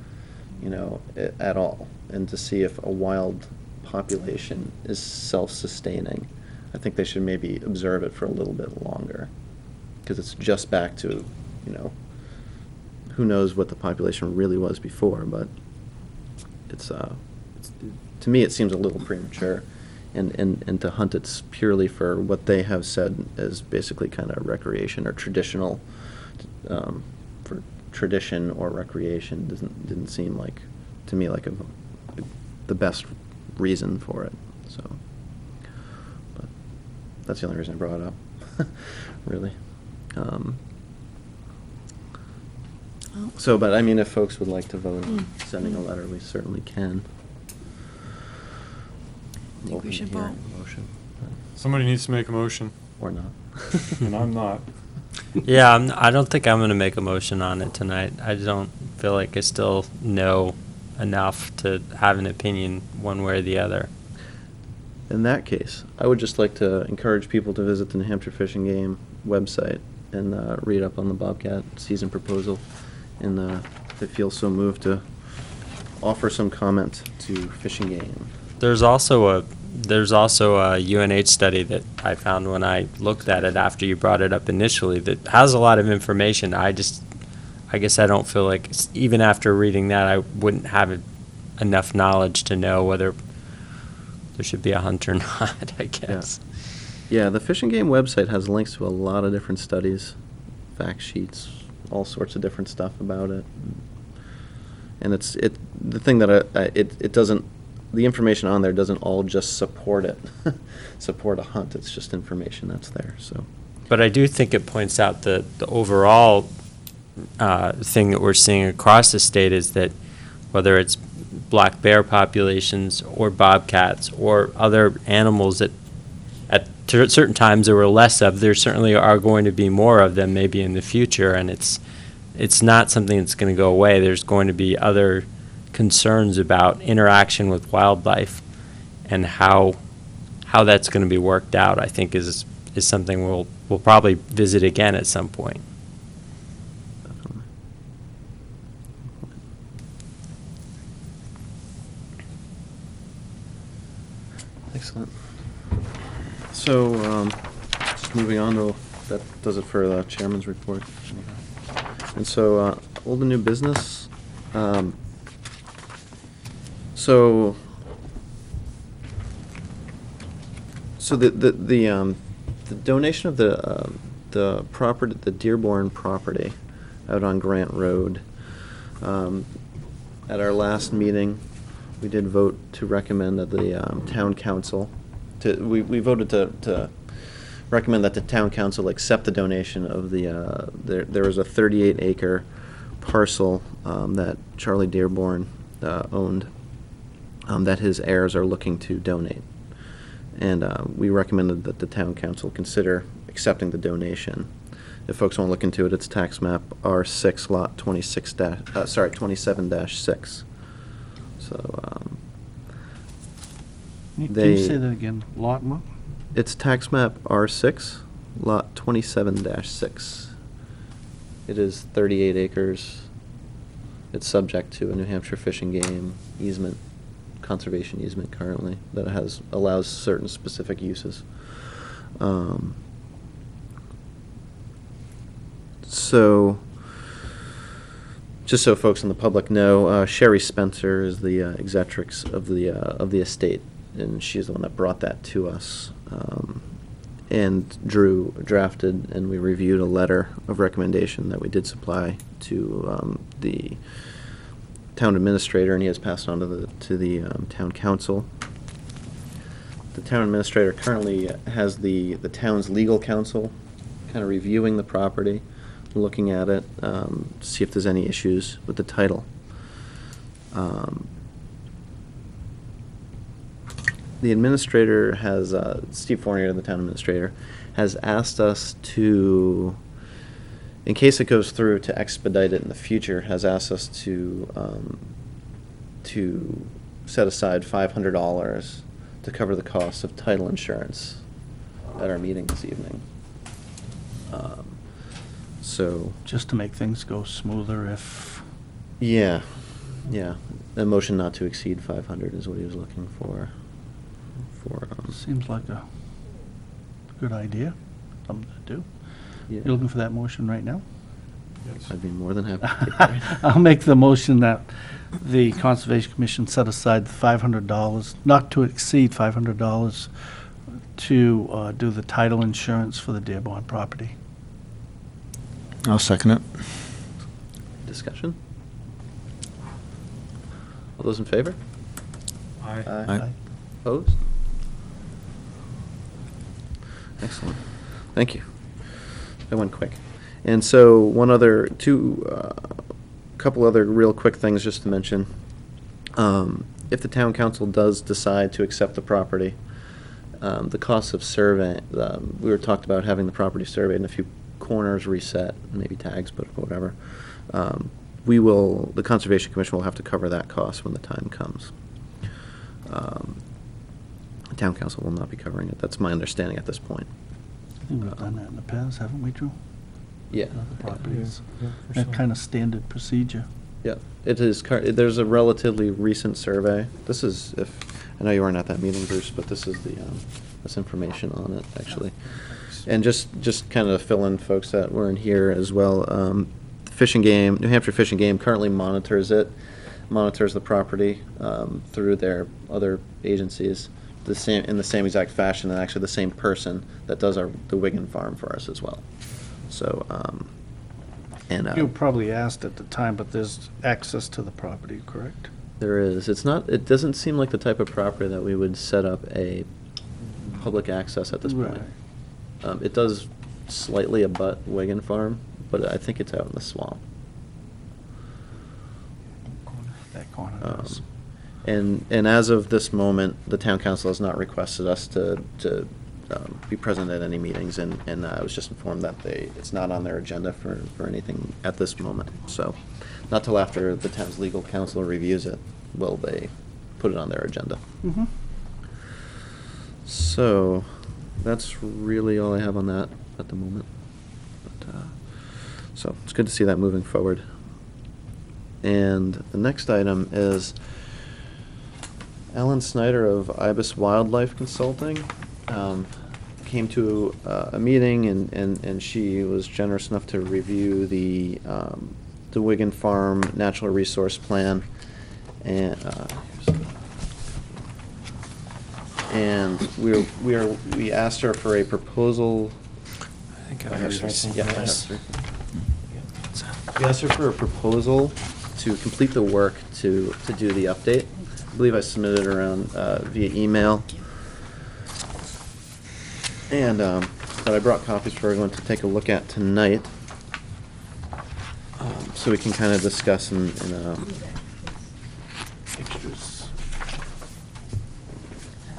at all. And to see if a wild population is self-sustaining, I think they should maybe observe it for a little bit longer, because it's just back to, who knows what the population really was before, but it's to me, it seems a little premature, and to hunt it purely for what they have said is basically kind of recreation or traditional, for tradition or recreation didn't seem like, to me, like the best reason for it. So, but that's the only reason I brought it up, really. But I mean, if folks would like to vote on sending a letter, we certainly can. I think we should vote. Motion, Somebody needs to make a motion, or not. and I'm not. Yeah, I don't think I'm going to make a motion on it tonight. I don't feel like I still know enough to have an opinion one way or the other. In that case, I would just like to encourage people to visit the New Hampshire Fish and Game website and read up on the Bobcat season proposal, and if they feel so moved, to offer some comment to Fish and Game. There's also a UNH study that I found when I looked at it after you brought it up initially that has a lot of information. I guess I don't feel like, even after reading that, I wouldn't have enough knowledge to know whether there should be a hunt or not, I guess. Yeah, the Fish and Game website has links to a lot of different studies, fact sheets, all sorts of different stuff about it. And the thing that it doesn't, the information on there doesn't all just support a hunt. It's just information that's there. So, but I do think it points out the overall thing that we're seeing across the state is that whether it's black bear populations or bobcats or other animals that at certain times there were less of, there certainly are going to be more of them maybe in the future, and it's not something that's going to go away. There's going to be other concerns about interaction with wildlife, and how that's going to be worked out, I think is something we'll probably visit again at some point. definitely. Excellent. So, just moving on to, that does it for the chairman's report. And so, old and new business. So the donation of the property, the Dearborn property, out on Grant Road. At our last meeting, we did vote to recommend that the town council, we voted to recommend that the town council accept the donation of there was a 38-acre parcel that Charlie Dearborn owned, that his heirs are looking to donate. And we recommended that the town council consider accepting the donation. If folks want to look into it, it's tax map R6 lot 27-6. So Can they- you say that again? Lot what? it's tax map R6 lot 27-6. It is 38 acres. It's subject to a New Hampshire Fish and Game easement, conservation easement currently, that allows certain specific uses. So, just so folks in the public know, Sherry Spencer is the executrix of the estate, and she's the one that brought that to us. And Drew drafted, and we reviewed a letter of recommendation that we did supply to the town administrator, and he has passed on to the town council. The town administrator currently has the town's legal counsel kind of reviewing the property, looking at it, to see if there's any issues with the title. The administrator has, Steve Fournier, the town administrator, has asked us to, in case it goes through, to expedite it in the future, has asked us to set aside $500 to cover the cost of title insurance at our meeting this evening. So. Just to make things go smoother if, Yeah, a motion not to exceed 500 is what he was looking for. seems like a good idea, something to do. Yeah. You looking for that motion right now? Yes. I'd be more than happy to take that. I'll make the motion that the Conservation Commission set aside the $500, not to exceed $500, to do the title insurance for the Dearborn property. I'll second it. Discussion? All those in favor? Aye. Aye. Opposed? Excellent. Thank you. That went quick. And so couple other real quick things just to mention. If the town council does decide to accept the property, the cost of survey, we were talked about having the property surveyed and a few corners reset, maybe tags, but whatever. The Conservation Commission will have to cover that cost when the time comes. The town council will not be covering it. That's my understanding at this point. I think we've done that in the past, haven't we, Drew? Yeah. Other properties. Yeah, for That sure. kind of standard procedure. Yeah, it is, there's a relatively recent survey. This is, I know you weren't at that meeting, Bruce, but this is this information on it, actually. And just kind of fill in folks that weren't here as well. Fish and Game, New Hampshire Fish and Game currently monitors the property through their other agencies, in the same exact fashion, and actually the same person that does the Wigan Farm for us as well. So, You probably asked at the time, but there's access to the property, correct? there is. It doesn't seem like the type of property that we would set up a public access at this point. Right. It does slightly abut Wigan Farm, but I think it's out in the swamp. That corner Um, does. And as of this moment, the town council has not requested us to be present at any meetings, and I was just informed that it's not on their agenda for anything at this moment. So, not till after the town's legal counsel reviews it will they put it on their agenda. Mm-hmm. So, that's really all I have on that at the moment. But, so, it's good to see that moving forward. And the next item is Alan Snyder of Ibis Wildlife Consulting came to a meeting, and she was generous enough to review the Wigan Farm Natural Resource Plan, and we asked her for a proposal. I think I have have yours. seen Yeah, I have this. three. We asked her for a proposal to complete the work to do the update. I believe I submitted it around via email. And that I brought copies for everyone to take a look at tonight. so we can kind of discuss in Extras.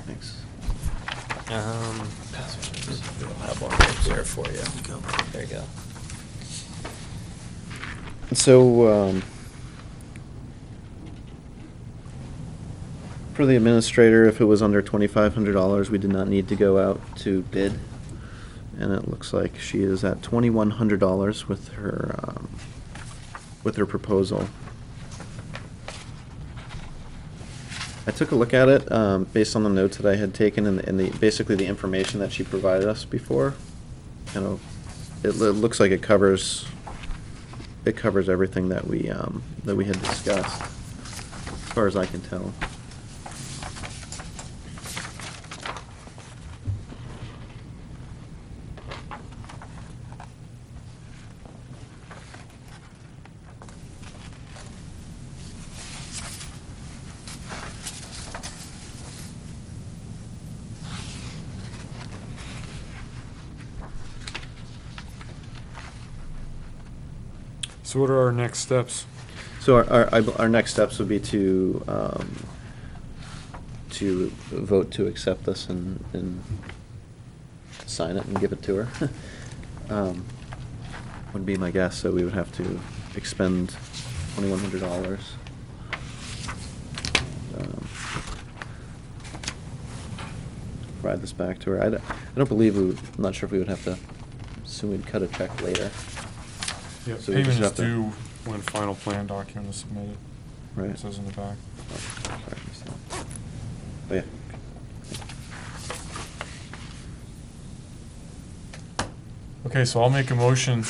thanks. I'll have one right here for you. There you go. So, for the administrator, if it was under $2,500, we did not need to go out to bid. And it looks like she is at $2,100 with her proposal. I took a look at it based on the notes that I had taken and basically the information that she provided us before. You know, it looks like it covers everything that we had discussed, as far as I can tell. So what are our next steps? So our next steps would be to vote to accept this and sign it and give it to her. Would be my guess. So we would have to expend $2,100. Provide this back to her. I don't believe I'm not sure if we would have to. Assume we'd cut a check later. Yeah, So we payment just is have to- due when final plan document is submitted. Right. It says in the back. Oh, sorry, I missed that. Oh, yeah. Okay, so I'll make a motion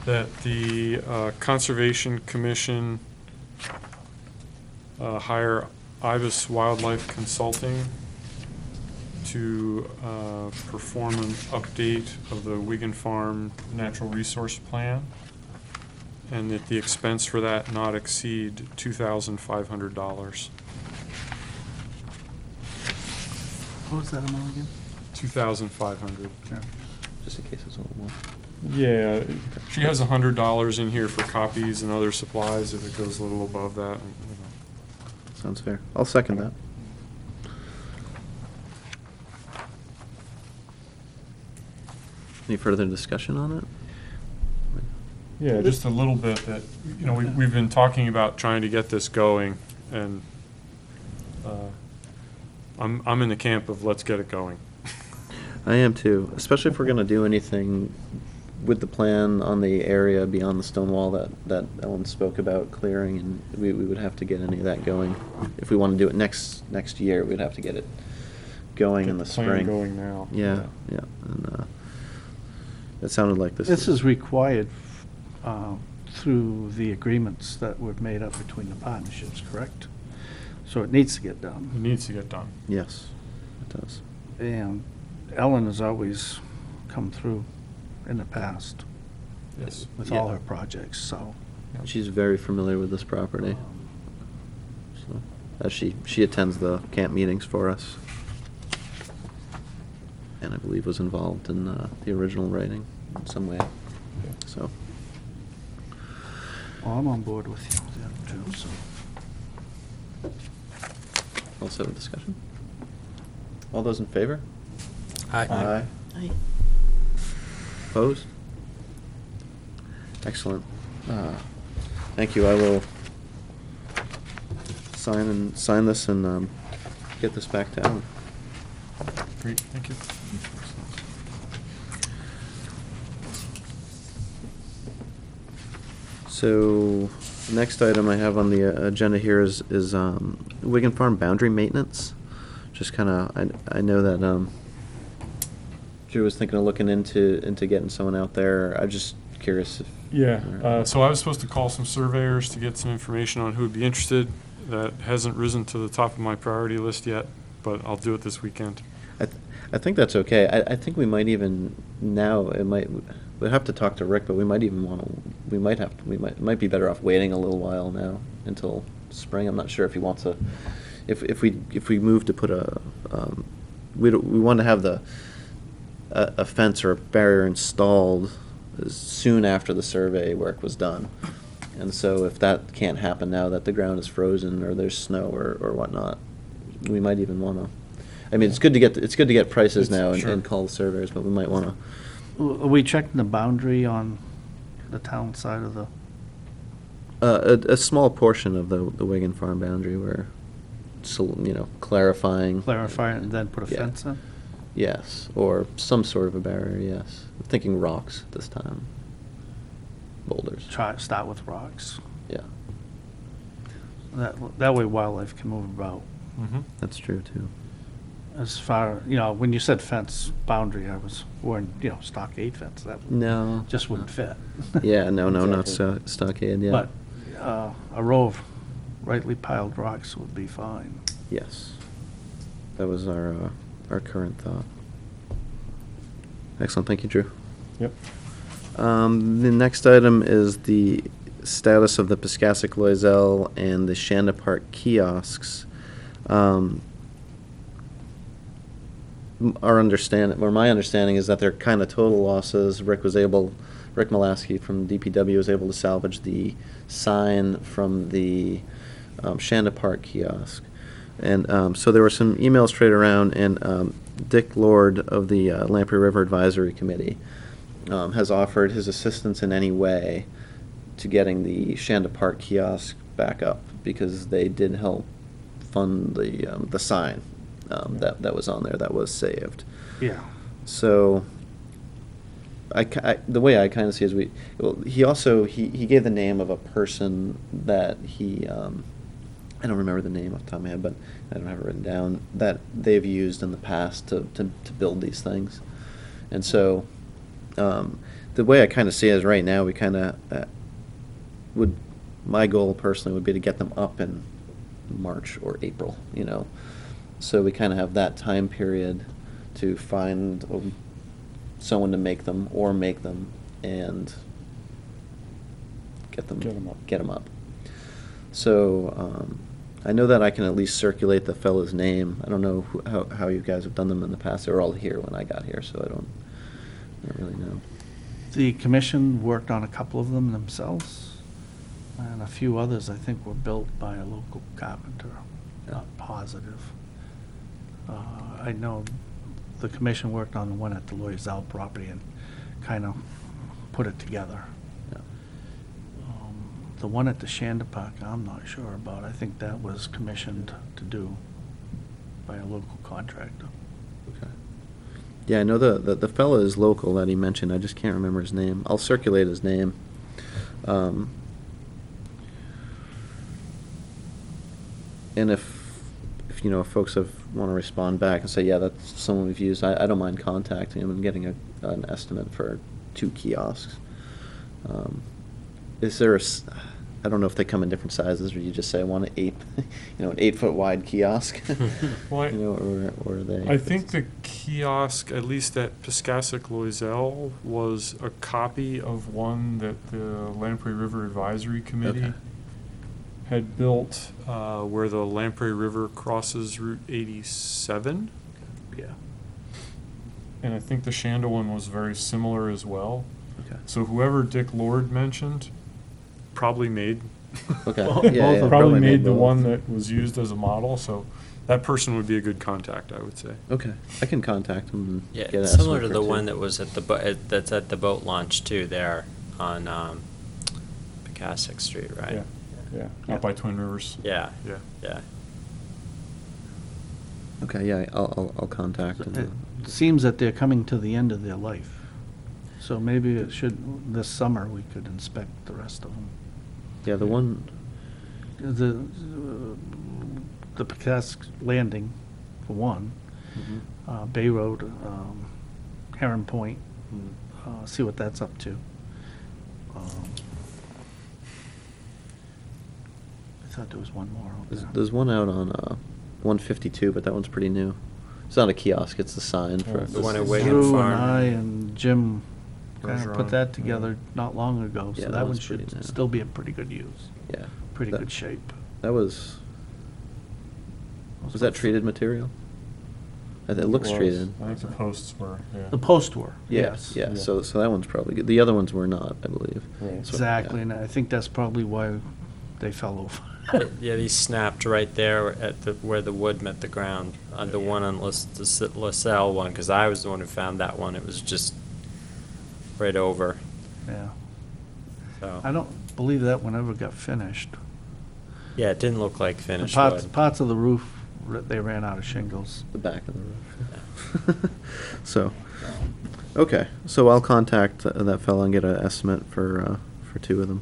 that the Conservation Commission hire Ibis Wildlife Consulting to perform an update of the Wigan Farm Natural Resource Plan, and that the expense for that not exceed $2,500. What was that amount again? 2,500. Yeah. Just in case it's a little more. Yeah, she has $100 in here for copies and other supplies if it goes a little above that. You know. Sounds fair. I'll second that. Any further discussion on it? Yeah, just a little bit that, you know, we've been talking about trying to get this going, and I'm in the camp of let's get it going. I am too, especially if we're going to do anything with the plan on the area beyond the stone wall that Ellen spoke about clearing, and we would have to get any of that going. If we want to do it next year, we'd have to get it going Get in the the plan spring. going now. Yeah, yeah. And it sounded like this. This is required through the agreements that were made up between the partnerships, correct? So it needs to get It done. needs to get done. Yes, it does. And Ellen has always come through in the past Yes. with Yeah. all her projects, so. She's very familiar with this property. So, as she attends the camp meetings for us, and I believe was involved in the original writing in some way. So, Well, I'm on board with you there too, so. also have a discussion. All those in favor? Aye. Aye. Opposed? Excellent. Thank you. I will sign this and get this back to Ellen. Great, thank you. So, the next item I have on the agenda here is Wigan Farm boundary maintenance. Just kind of, I know that Drew was thinking of looking into getting someone out there. I'm just curious if. Yeah, so I was supposed to call some surveyors to get some information on who would be interested. That hasn't risen to the top of my priority list yet, but I'll do it this weekend. I think that's okay. I think we might even now we'll have to talk to Rick, but we might even it might be better off waiting a little while now until spring. I'm not sure if he wants if we move to put we want to have a fence or a barrier installed soon after the survey work was done. And so if that can't happen now that the ground is frozen or there's snow or whatnot, we might even want to. I mean, it's good to get prices now Sure. and call the surveyors, but we might want to. Are we checking the boundary on the town side of the, A small portion of the Wigan Farm boundary where, clarifying. clarify it and then put a Yeah. fence in? Yes, or some sort of a barrier, yes. I'm thinking rocks this time. Boulders. Start with rocks. Yeah, That way wildlife can move about. Mhm. that's true too. As far, when you said fence boundary, I was, stockade fence, that No. just wouldn't fit. Yeah, no, not Exactly. stockade, yeah. But a row of rightly piled rocks would be fine. Yes. That was our current thought. Excellent, thank you, Drew. Yep. The next item is the status of the Piscassic Loisel and the Shanda Park kiosks. My understanding is that they're kind of total losses. Rick Malasky from DPW was able to salvage the sign from the Shanda Park kiosk. And so there were some emails traded around, and Dick Lord of the Lamprey River Advisory Committee has offered his assistance in any way to getting the Shanda Park kiosk back up, because they did help fund the sign that was on there that was saved. Yeah. So the way I kind of see it is he gave the name of a person that he I don't remember the name off the top of my head, but I don't have it written down, that they've used in the past to build these things. And so the way I kind of see it is right now we kind of my goal personally would be to get them up in March or April, so we kind of have that time period to find someone to make them and get them up. So I know that I can at least circulate the fellow's name. I don't know how you guys have done them in the past. They were all here when I got here, so I don't really know. The commission worked on a couple of them themselves, and a few others I think were built by a local carpenter. Not positive. I know the commission worked on the one at the Loisel property and kind of put it together. Yeah. The one at the Shanda Park, I'm not sure about. I think that was commissioned to do by a local contractor. Okay. Yeah, I know the fellow is local that he mentioned. I just can't remember his name. I'll circulate his name. And if folks want to respond back and say, yeah, that's someone we've used, I don't mind contacting him and getting an estimate for 2 kiosks. Is there I don't know if they come in different sizes, or you just say I want an 8-foot wide kiosk. Well, or are they? I think the kiosk, at least at Piscassic Loisel, was a copy of one that the Lamprey River Advisory Committee Okay. had built where the Lamprey River crosses Route 87. Yeah. And I think the Shanda one was very similar as well. Okay. So whoever Dick Lord mentioned probably made Okay. Both Yeah, yeah. probably made the both. one that was used as a model. So that person would be a good contact, I would say. Okay, I can contact him and Yeah, get an it's similar estimate to for the 2. one that was at that's at the boat launch too, there on Pecassack Street, right? Yeah. Yeah. Out by Twin Rivers. Yeah. Yeah. Yeah. Okay, yeah, I'll contact him. It seems that they're coming to the end of their life. So maybe this summer, we could inspect the rest of them. Yeah, the one. The Pecassack Landing, for one, Bay Road, Heron Point, see what that's up to. I thought there was one more out there. There's one out on 152, but that one's pretty new. It's not a kiosk; it's the sign for. The one at Wigan Drew Farm. and I and Jim kind of put Bergeron, that together not long ago, Yeah, so that that one one's pretty should new. still be in pretty good use, Yeah. pretty that- good shape. That was that treated material? It looks Was. treated. I think the posts were, yeah. The post were, Yes, yes. yeah, so that one's probably good. The other ones were not, I believe. Right. So, Exactly, yeah. and I think that's probably why they fell over. Yeah, these snapped right there at where the wood met the ground. The one on the LaSalle one, because I was the one who found that one. It was just right over. Yeah. So I don't believe that one ever got finished. yeah, it didn't look like finished Parts, wood. parts of the roof, they ran out of shingles. The back of the roof. So, okay, so I'll contact that fellow and get an estimate for 2 of them.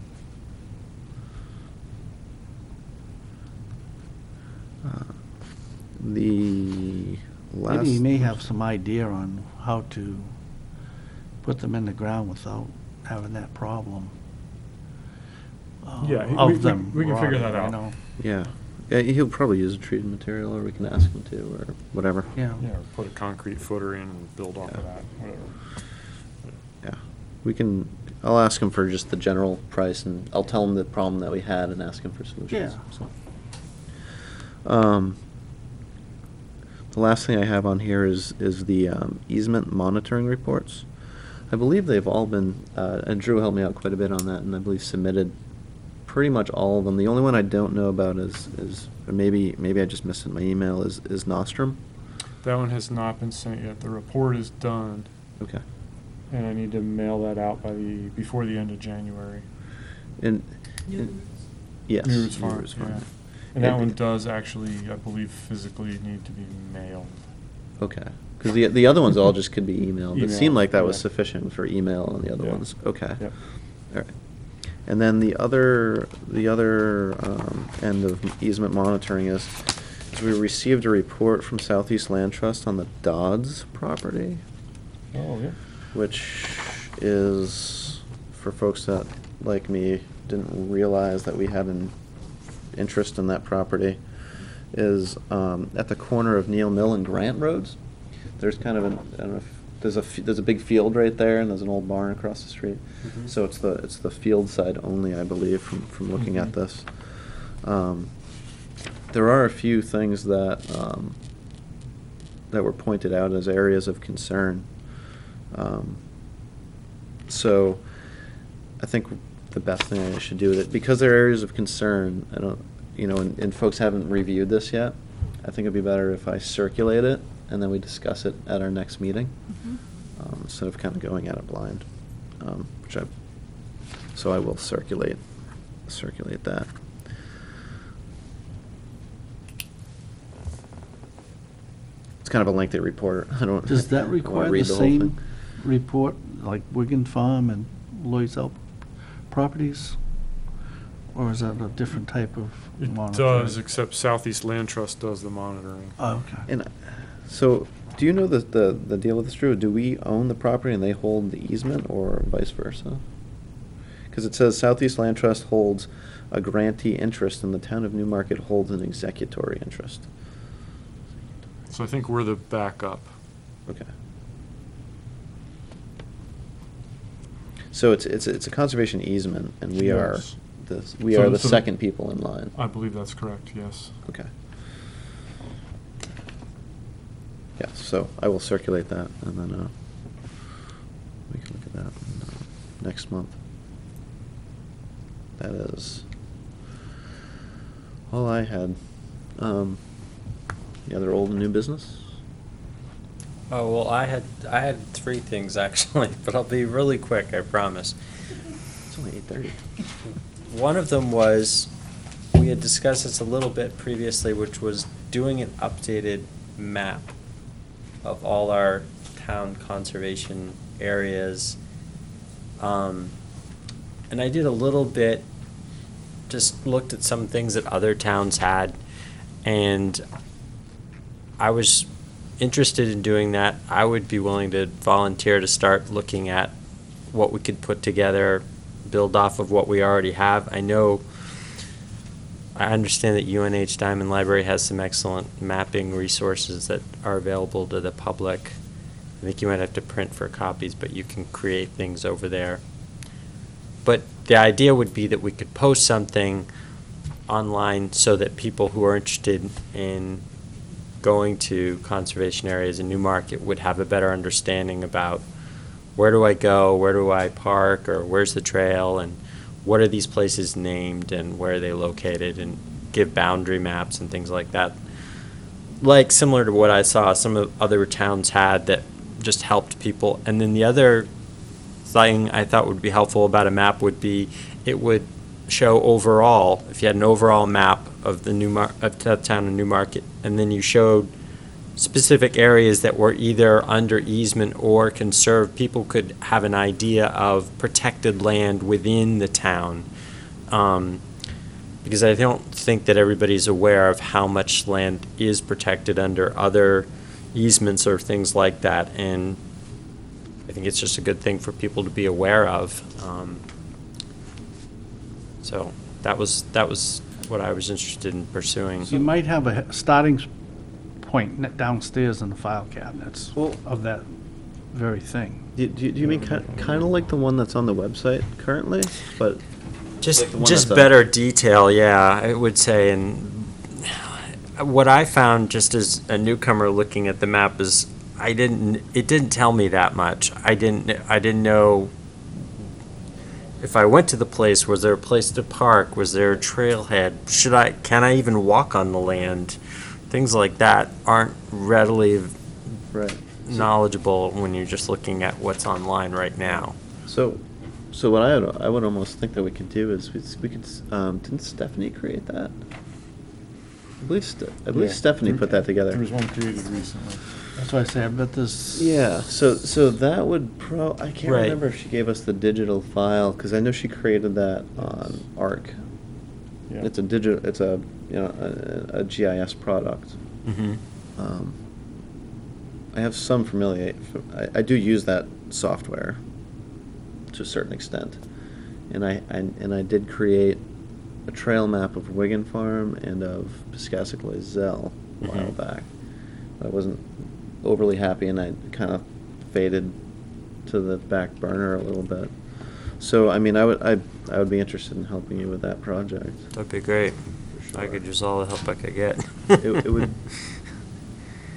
The last. Maybe he may have some idea on how to put them in the ground without having that problem. Yeah, Of them we can figure rotting, that you out. know? Yeah. Yeah, he'll probably use a treated material, or we can ask him to, or whatever. Yeah. Yeah, or put a concrete footer in and build off of Yeah. that, whatever. Yeah, we can, I'll ask him for just the general price, and I'll tell him the problem that we had and ask him for solutions. Yeah. So. The last thing I have on here is the easement monitoring reports. I believe they've all been, and Drew helped me out quite a bit on that, and I believe submitted pretty much all of them. The only one I don't know about is or maybe I just missed it in my email, is Nostrum. That one has not been sent yet. The report is done, Okay. and I need to mail that out before the end of January. And, yes. Newmarket Farm, Newmarket Farm. yeah. And that And- one does actually, I believe, physically need to be mailed. Okay, because the other ones all just could be emailed. It Email, seemed like that was yeah. sufficient for email on the other Yeah. ones. Okay. Yep. All right. And then the other end of easement monitoring is we received a report from Southeast Land Trust on the Dodds property, Oh, yeah. which is, for folks that, like me, didn't realize that we had an interest in that property, is at the corner of Neal Mill and Grant Roads. There's kind of I don't know if, there's a big field right there, and there's an old barn across the street. Mhm. So it's the field side only, I believe, from looking at Mhm. this. There are a few things that that were pointed out as areas of concern. So I think the best thing I should do with it, because they're areas of concern, I don't, and folks haven't reviewed this yet, I think it'd be better if I circulate it and then we discuss it at our next meeting, instead of kind of going at it blind, so I will circulate that. It's kind of a lengthy report. I don't. Does I that don't wanna require the read whole same thing. report like Wigan Farm and Lloyd's Elp properties? Or is that a different type of It monitoring? does, except Southeast Land Trust does the monitoring. Oh, okay. And so, do you know the deal with this, Drew? Do we own the property and they hold the easement, or vice versa? Because it says Southeast Land Trust holds a grantee interest and the town of Newmarket holds an executory interest. So I think we're the backup. Okay. So it's a conservation easement, and we are Yes. we So- are the so- second people in line. I believe that's correct, yes. Okay. Yeah, so I will circulate that, and then we can look at that next month. That is all I had. The other old and new business? Oh, well, I had 3 things actually, but I'll be really quick, I promise. It's only 8:30. One of them was, we had discussed this a little bit previously, which was doing an updated map of all our town conservation areas. And I did a little bit, just looked at some things that other towns had, and I was interested in doing that. I would be willing to volunteer to start looking at what we could put together, build off of what we already have. I understand that UNH Diamond Library has some excellent mapping resources that are available to the public. I think you might have to print for copies, but you can create things over there. But the idea would be that we could post something online so that people who are interested in going to conservation areas in Newmarket would have a better understanding about where do I go, where do I park, or where's the trail, and what are these places named, and where are they located, and give boundary maps and things like that. Like similar to what I saw some of other towns had that just helped people. And then the other thing I thought would be helpful about a map would be it would show overall, if you had an overall map of the town of Newmarket, and then you showed specific areas that were either under easement or conserved, people could have an idea of protected land within the town. Because I don't think that everybody's aware of how much land is protected under other easements or things like that, and I think it's just a good thing for people to be aware of. So that was what I was interested in pursuing. You might have a starting point downstairs in the file cabinets of that very thing. Do you mean kind of like the one that's on the website currently, but Just like the one just that's better detail, yeah, I would say. And what I found just as a newcomer looking at the map is it didn't tell me that much. I didn't know if I went to the place, was there a place to park? Was there a trailhead? Can I even walk on the land? Things like that aren't readily right. knowledgeable when you're just looking at what's online right now. So what I would almost think that we could do is we could didn't Stephanie create that? I believe Stephanie put that together. There was one created recently. That's why I say I bet this. Yeah, so that would I can't Right. remember if she gave us the digital file, because I know she created that on ARC. Yeah. It's a a GIS product. Mm-hmm. I have some I do use that software to a certain extent, and I did create a trail map of Wigan Farm and of Piscasset Loisel a while back. I wasn't overly happy, and I kind of faded to the back burner a little bit. So I mean, I would be interested in helping you with that project. That'd be great. For I sure. could use all the help I could get. It would.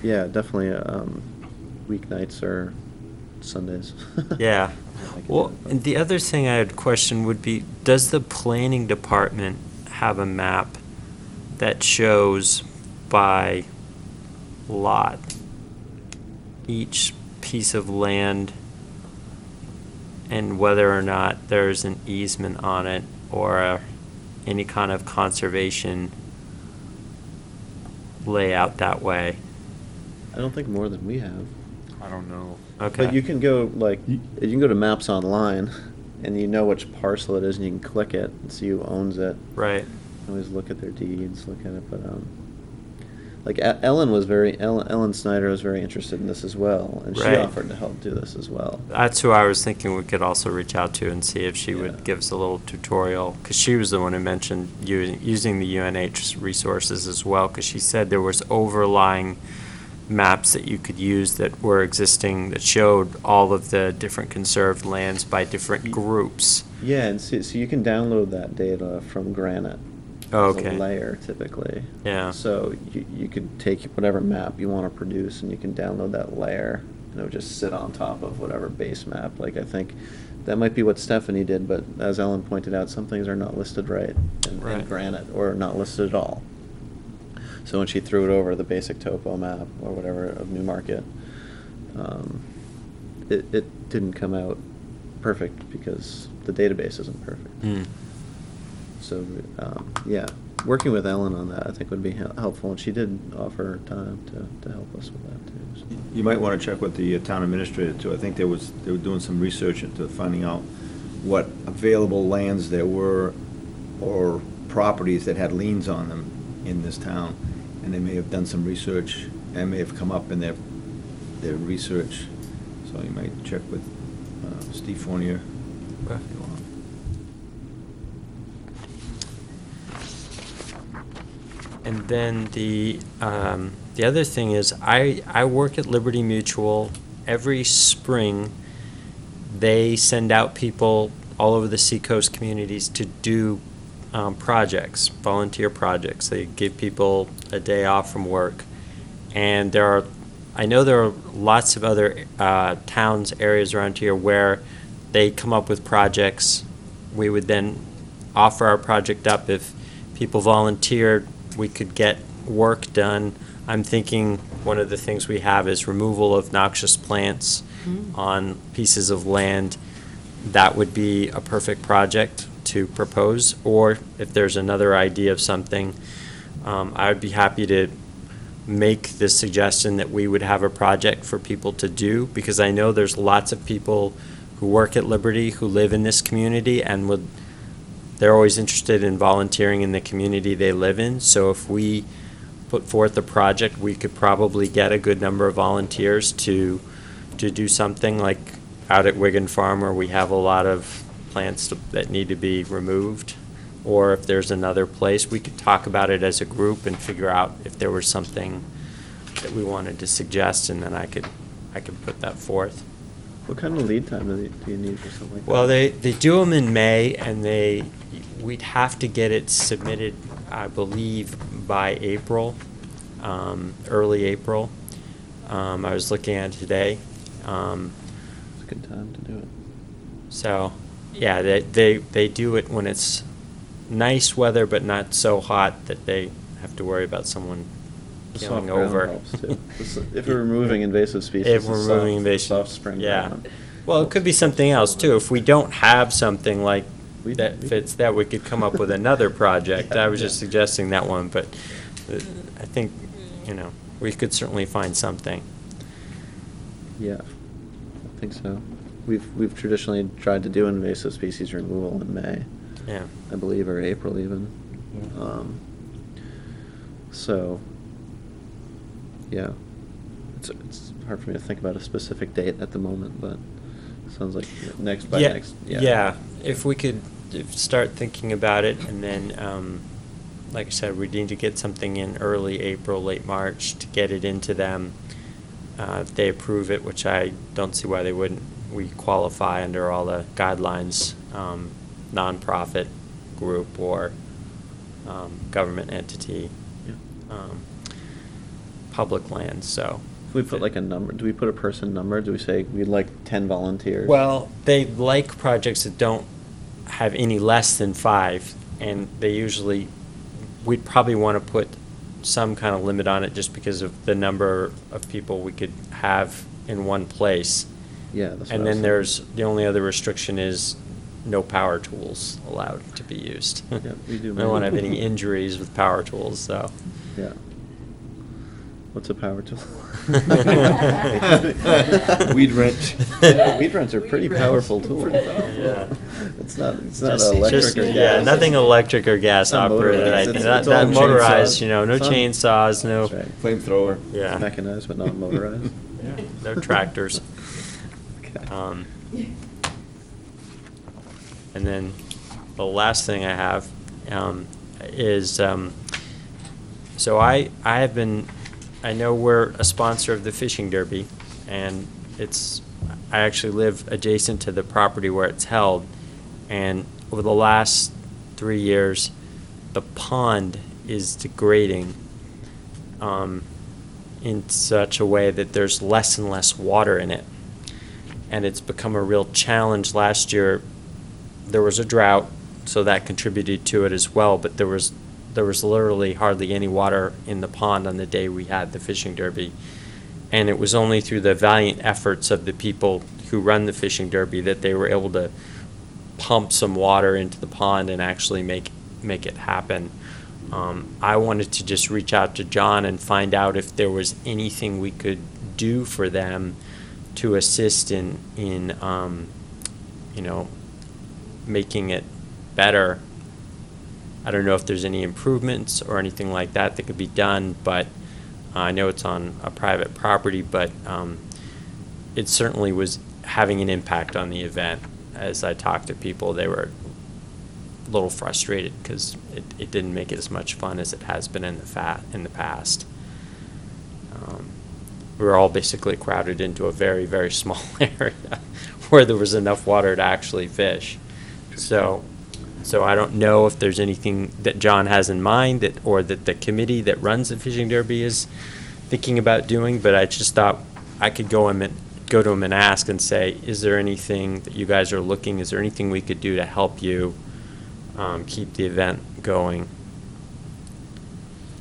Yeah, definitely. Weeknights or Sundays. Yeah. I could Well, do it, but- and the other thing I had question would be, does the planning department have a map that shows by lot each piece of land and whether or not there's an easement on it or any kind of conservation layout that way? I don't think more than we have. I don't know. Okay. But you can go you can go to Maps Online, and you know which parcel it is, and you can click it and see who owns it. Right. You can always look at their deeds, look at it. But like Ellen Snyder was very interested in this as well, and she Right. offered to help do this as well. That's who I was thinking we could also reach out to and see if she Yeah. would give us a little tutorial, because she was the one who mentioned using the UNH resources as well, because she said there was overlying maps that you could use that were existing that showed all of the different conserved lands by different groups. Yeah, and so you can download that data from Granite. Oh, As okay. a layer, typically. Yeah. So you could take whatever map you want to produce, and you can download that layer, and it would just sit on top of whatever base map. Like, I think that might be what Stephanie did, but as Ellen pointed out, some things are not listed right in Right. Granite, or not listed at all. So when she threw it over the basic topo map or whatever of Newmarket, it didn't come out perfect because the database isn't perfect. Hmm. So, yeah, working with Ellen on that, I think, would be helpful, and she did offer her time to help us with that, too. So. You might want to check with the town administrator, too. I think they were doing some research into finding out what available lands there were or properties that had liens on them in this town. And they may have done some research, and may have come up in their research. So you might check with Steve Fournier. Okay. if you want. And then the other thing is, I work at Liberty Mutual. Every spring, they send out people all over the Seacoast communities to do projects, volunteer projects. They give people a day off from work, And I know there are lots of other towns, areas around here where they come up with projects. We would then offer our project up. If people volunteered, we could get work done. I'm thinking one of the things we have is removal of noxious plants on pieces of land. That would be a perfect project to propose. Or if there's another idea of something, I would be happy to make the suggestion that we would have a project for people to do, because I know there's lots of people who work at Liberty who live in this community and they're always interested in volunteering in the community they live in. So if we put forth a project, we could probably get a good number of volunteers to do something like out at Wigan Farm, where we have a lot of plants that need to be removed. Or if there's another place, we could talk about it as a group and figure out if there was something that we wanted to suggest, and then I could put that forth. What kind of lead time do you need for something like that? Well, they do them in May, and we'd have to get it submitted, I believe, by April, early April. I was looking at it today. It's a good time to do it. So, yeah, they do it when it's nice weather, but not so hot that they have to worry about someone The keeling soft ground over. helps, too. If we're removing invasive species, If the we're soft- removing invasive, soft spring yeah. ground. Well, it could be something else too. If we don't have something like We- that we- fits that, we could come up with another project. Yeah, I was just yeah. suggesting that one, but I think, we could certainly find something. Yeah, I think so. We've traditionally tried to do invasive species removal in May, Yeah. I believe, or April even. So, yeah, it's hard for me to think about a specific date at the moment, but it sounds like next. Yeah, if we could start thinking about it, and then, like I said, we need to get something in early April, late March to get it into them. If they approve it, which I don't see why they wouldn't, we qualify under all the guidelines, nonprofit group or government entity, Yeah. public land, so. If we put like a number, do we put a person number? Do we say we'd like 10 volunteers? Well, they like projects that don't have any less than 5, and we'd probably want to put some kind of limit on it just because of the number of people we could have in one place. Yeah, that's what And I was then thinking. the only other restriction is no power tools allowed to be used. Yeah, we do We don't want to have many. any injuries with power tools, so. Yeah. What's a power tool? Weed wrench. Weed wrench are pretty powerful tools. Yeah. It's not Just- electric just- or gas. Yeah, nothing electric or gas It's not operated. motorized. I think. It's That all motorized, chainsaws. no It's on- chainsaws, no. That's right. Flamethrower. Yeah. Mechanized but not motorized. Yeah, no tractors. Okay. And then the last thing I have is, so I know we're a sponsor of the fishing derby, and I actually live adjacent to the property where it's held, and over the last 3 years, the pond is degrading in such a way that there's less and less water in it. And it's become a real challenge. Last year, there was a drought, so that contributed to it as well, but there was literally hardly any water in the pond on the day we had the fishing derby. And it was only through the valiant efforts of the people who run the fishing derby that they were able to pump some water into the pond and actually make it happen. I wanted to just reach out to John and find out if there was anything we could do for them to assist in making it better. I don't know if there's any improvements or anything like that that could be done, but I know it's on a private property, but it certainly was having an impact on the event. As I talked to people, they were a little frustrated because it didn't make it as much fun as it has been in the past. We were all basically crowded into a very, very small area where there was enough water to actually fish. So I don't know if there's anything that John has in mind or that the committee that runs the fishing derby is thinking about doing, but I just thought I could go to him and ask and say, is there anything that you guys are looking, is there anything we could do to help you keep the event going?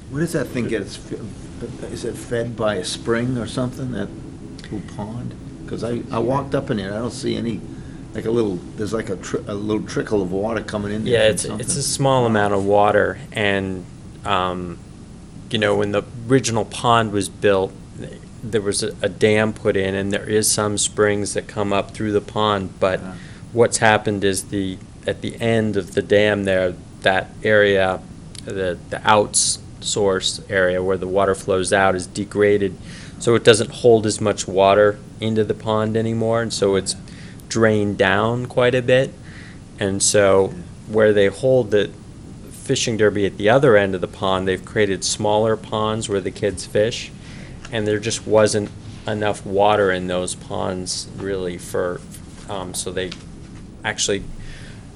Where does that thing get is it fed by a spring or something, that little pond? Because I walked up in there, I don't see any, like there's like a little trickle of water coming in there. Yeah, from it's a something. small amount of water, and when the original pond was built, there was a dam put in, and there is some springs that come up through the pond, but what's happened is at the end of the dam there, that area, the outs source area where the water flows out is degraded, so it doesn't hold as much water into the pond anymore, and so it's drained down quite a bit. And so where they hold the fishing derby at the other end of the pond, they've created smaller ponds where the kids fish, and there just wasn't enough water in those ponds really so they actually,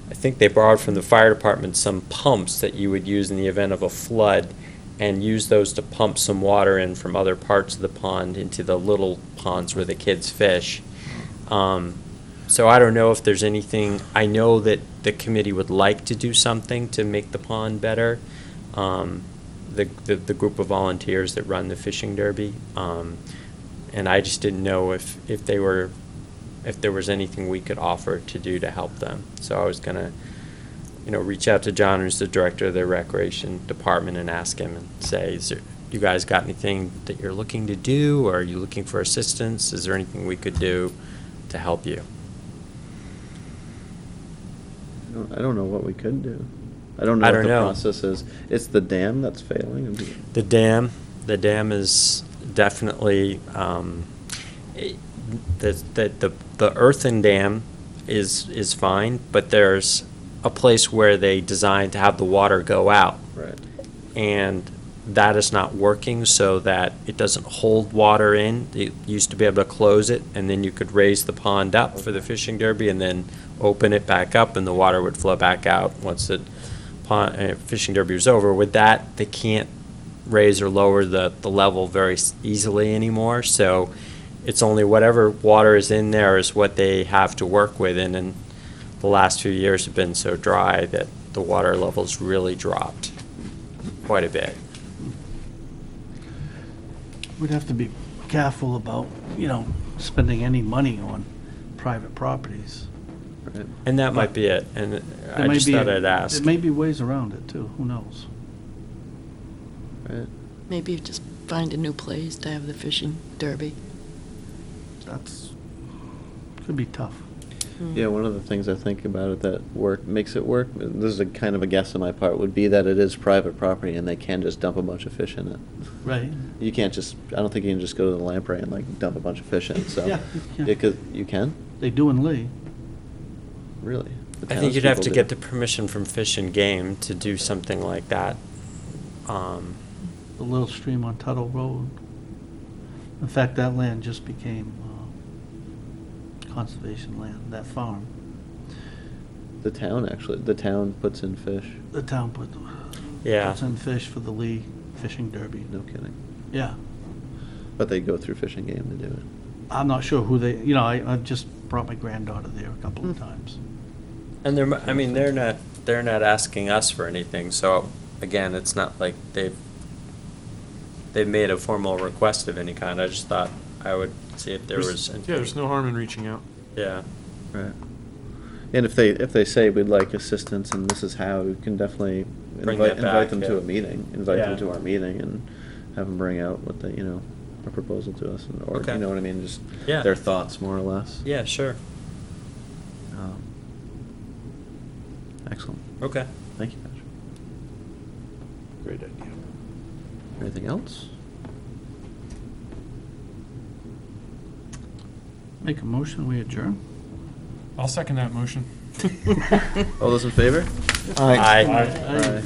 I think they borrowed from the fire department some pumps that you would use in the event of a flood, and use those to pump some water in from other parts of the pond into the little ponds where the kids fish. So I don't know if there's anything. I know that the committee would like to do something to make the pond better. The group of volunteers that run the fishing derby, and I just didn't know if there was anything we could offer to do to help them. So I was gonna, reach out to John, who's the director of the recreation department, and ask him and say, you guys got anything that you're looking to do, or are you looking for assistance? Is there anything we could do to help you? I don't know what we could do. I don't know what the process is. It's the dam that's failing. The dam is definitely the earthen dam is fine, but there's a place where they designed to have the water go out. Right. And that is not working, so that it doesn't hold water in. It used to be able to close it, and then you could raise the pond up for the fishing derby and then open it back up, and the water would flow back out once the fishing derby was over. With that, they can't raise or lower the level very easily anymore, so it's only whatever water is in there is what they have to work with, and the last few years have been so dry that the water levels really dropped quite a bit. We'd have to be careful about, spending any money on private properties. Right. And that might be it, and There I may just be- thought I'd ask. There may be ways around it, too. Who knows? Right. Maybe just find a new place to have the fishing derby. Could be tough. Yeah, one of the things I think about it that makes it work, this is a kind of a guess on my part, would be that it is private property and they can just dump a bunch of fish in it. Right. You can't I don't think you can just go to the lamprey and dump a bunch of fish in, so. Yeah, you can. You can? They do in Lee. Really? The I think you'd have to townspeople get do. the permission from Fish and Game to do something like that. The little stream on Tuttle Road. In fact, that land just became conservation land, that farm. The town puts in fish. The town Yeah. puts in fish for the Lee Fishing Derby. No kidding. Yeah. But they go through Fish and Game to do it. I'm not sure who I've just brought my granddaughter there a couple of times. And they're not asking us for anything, so again, it's not like they've made a formal request of any kind. I just thought I would see if there was. There's no harm in reaching out. Yeah. Right. And if they say we'd like assistance and this is how, we can definitely Bring that invite back, them yeah. to a meeting, invite Yeah. them to our meeting and have them bring out what they, a proposal to us, or, Okay. you know what I mean, just Yeah. their thoughts more or less. Yeah, sure. Excellent. Okay. Thank you, Patrick. Great idea. Anything else? Make a motion, we adjourn. I'll second that motion. All those in favor? Aye. Aye.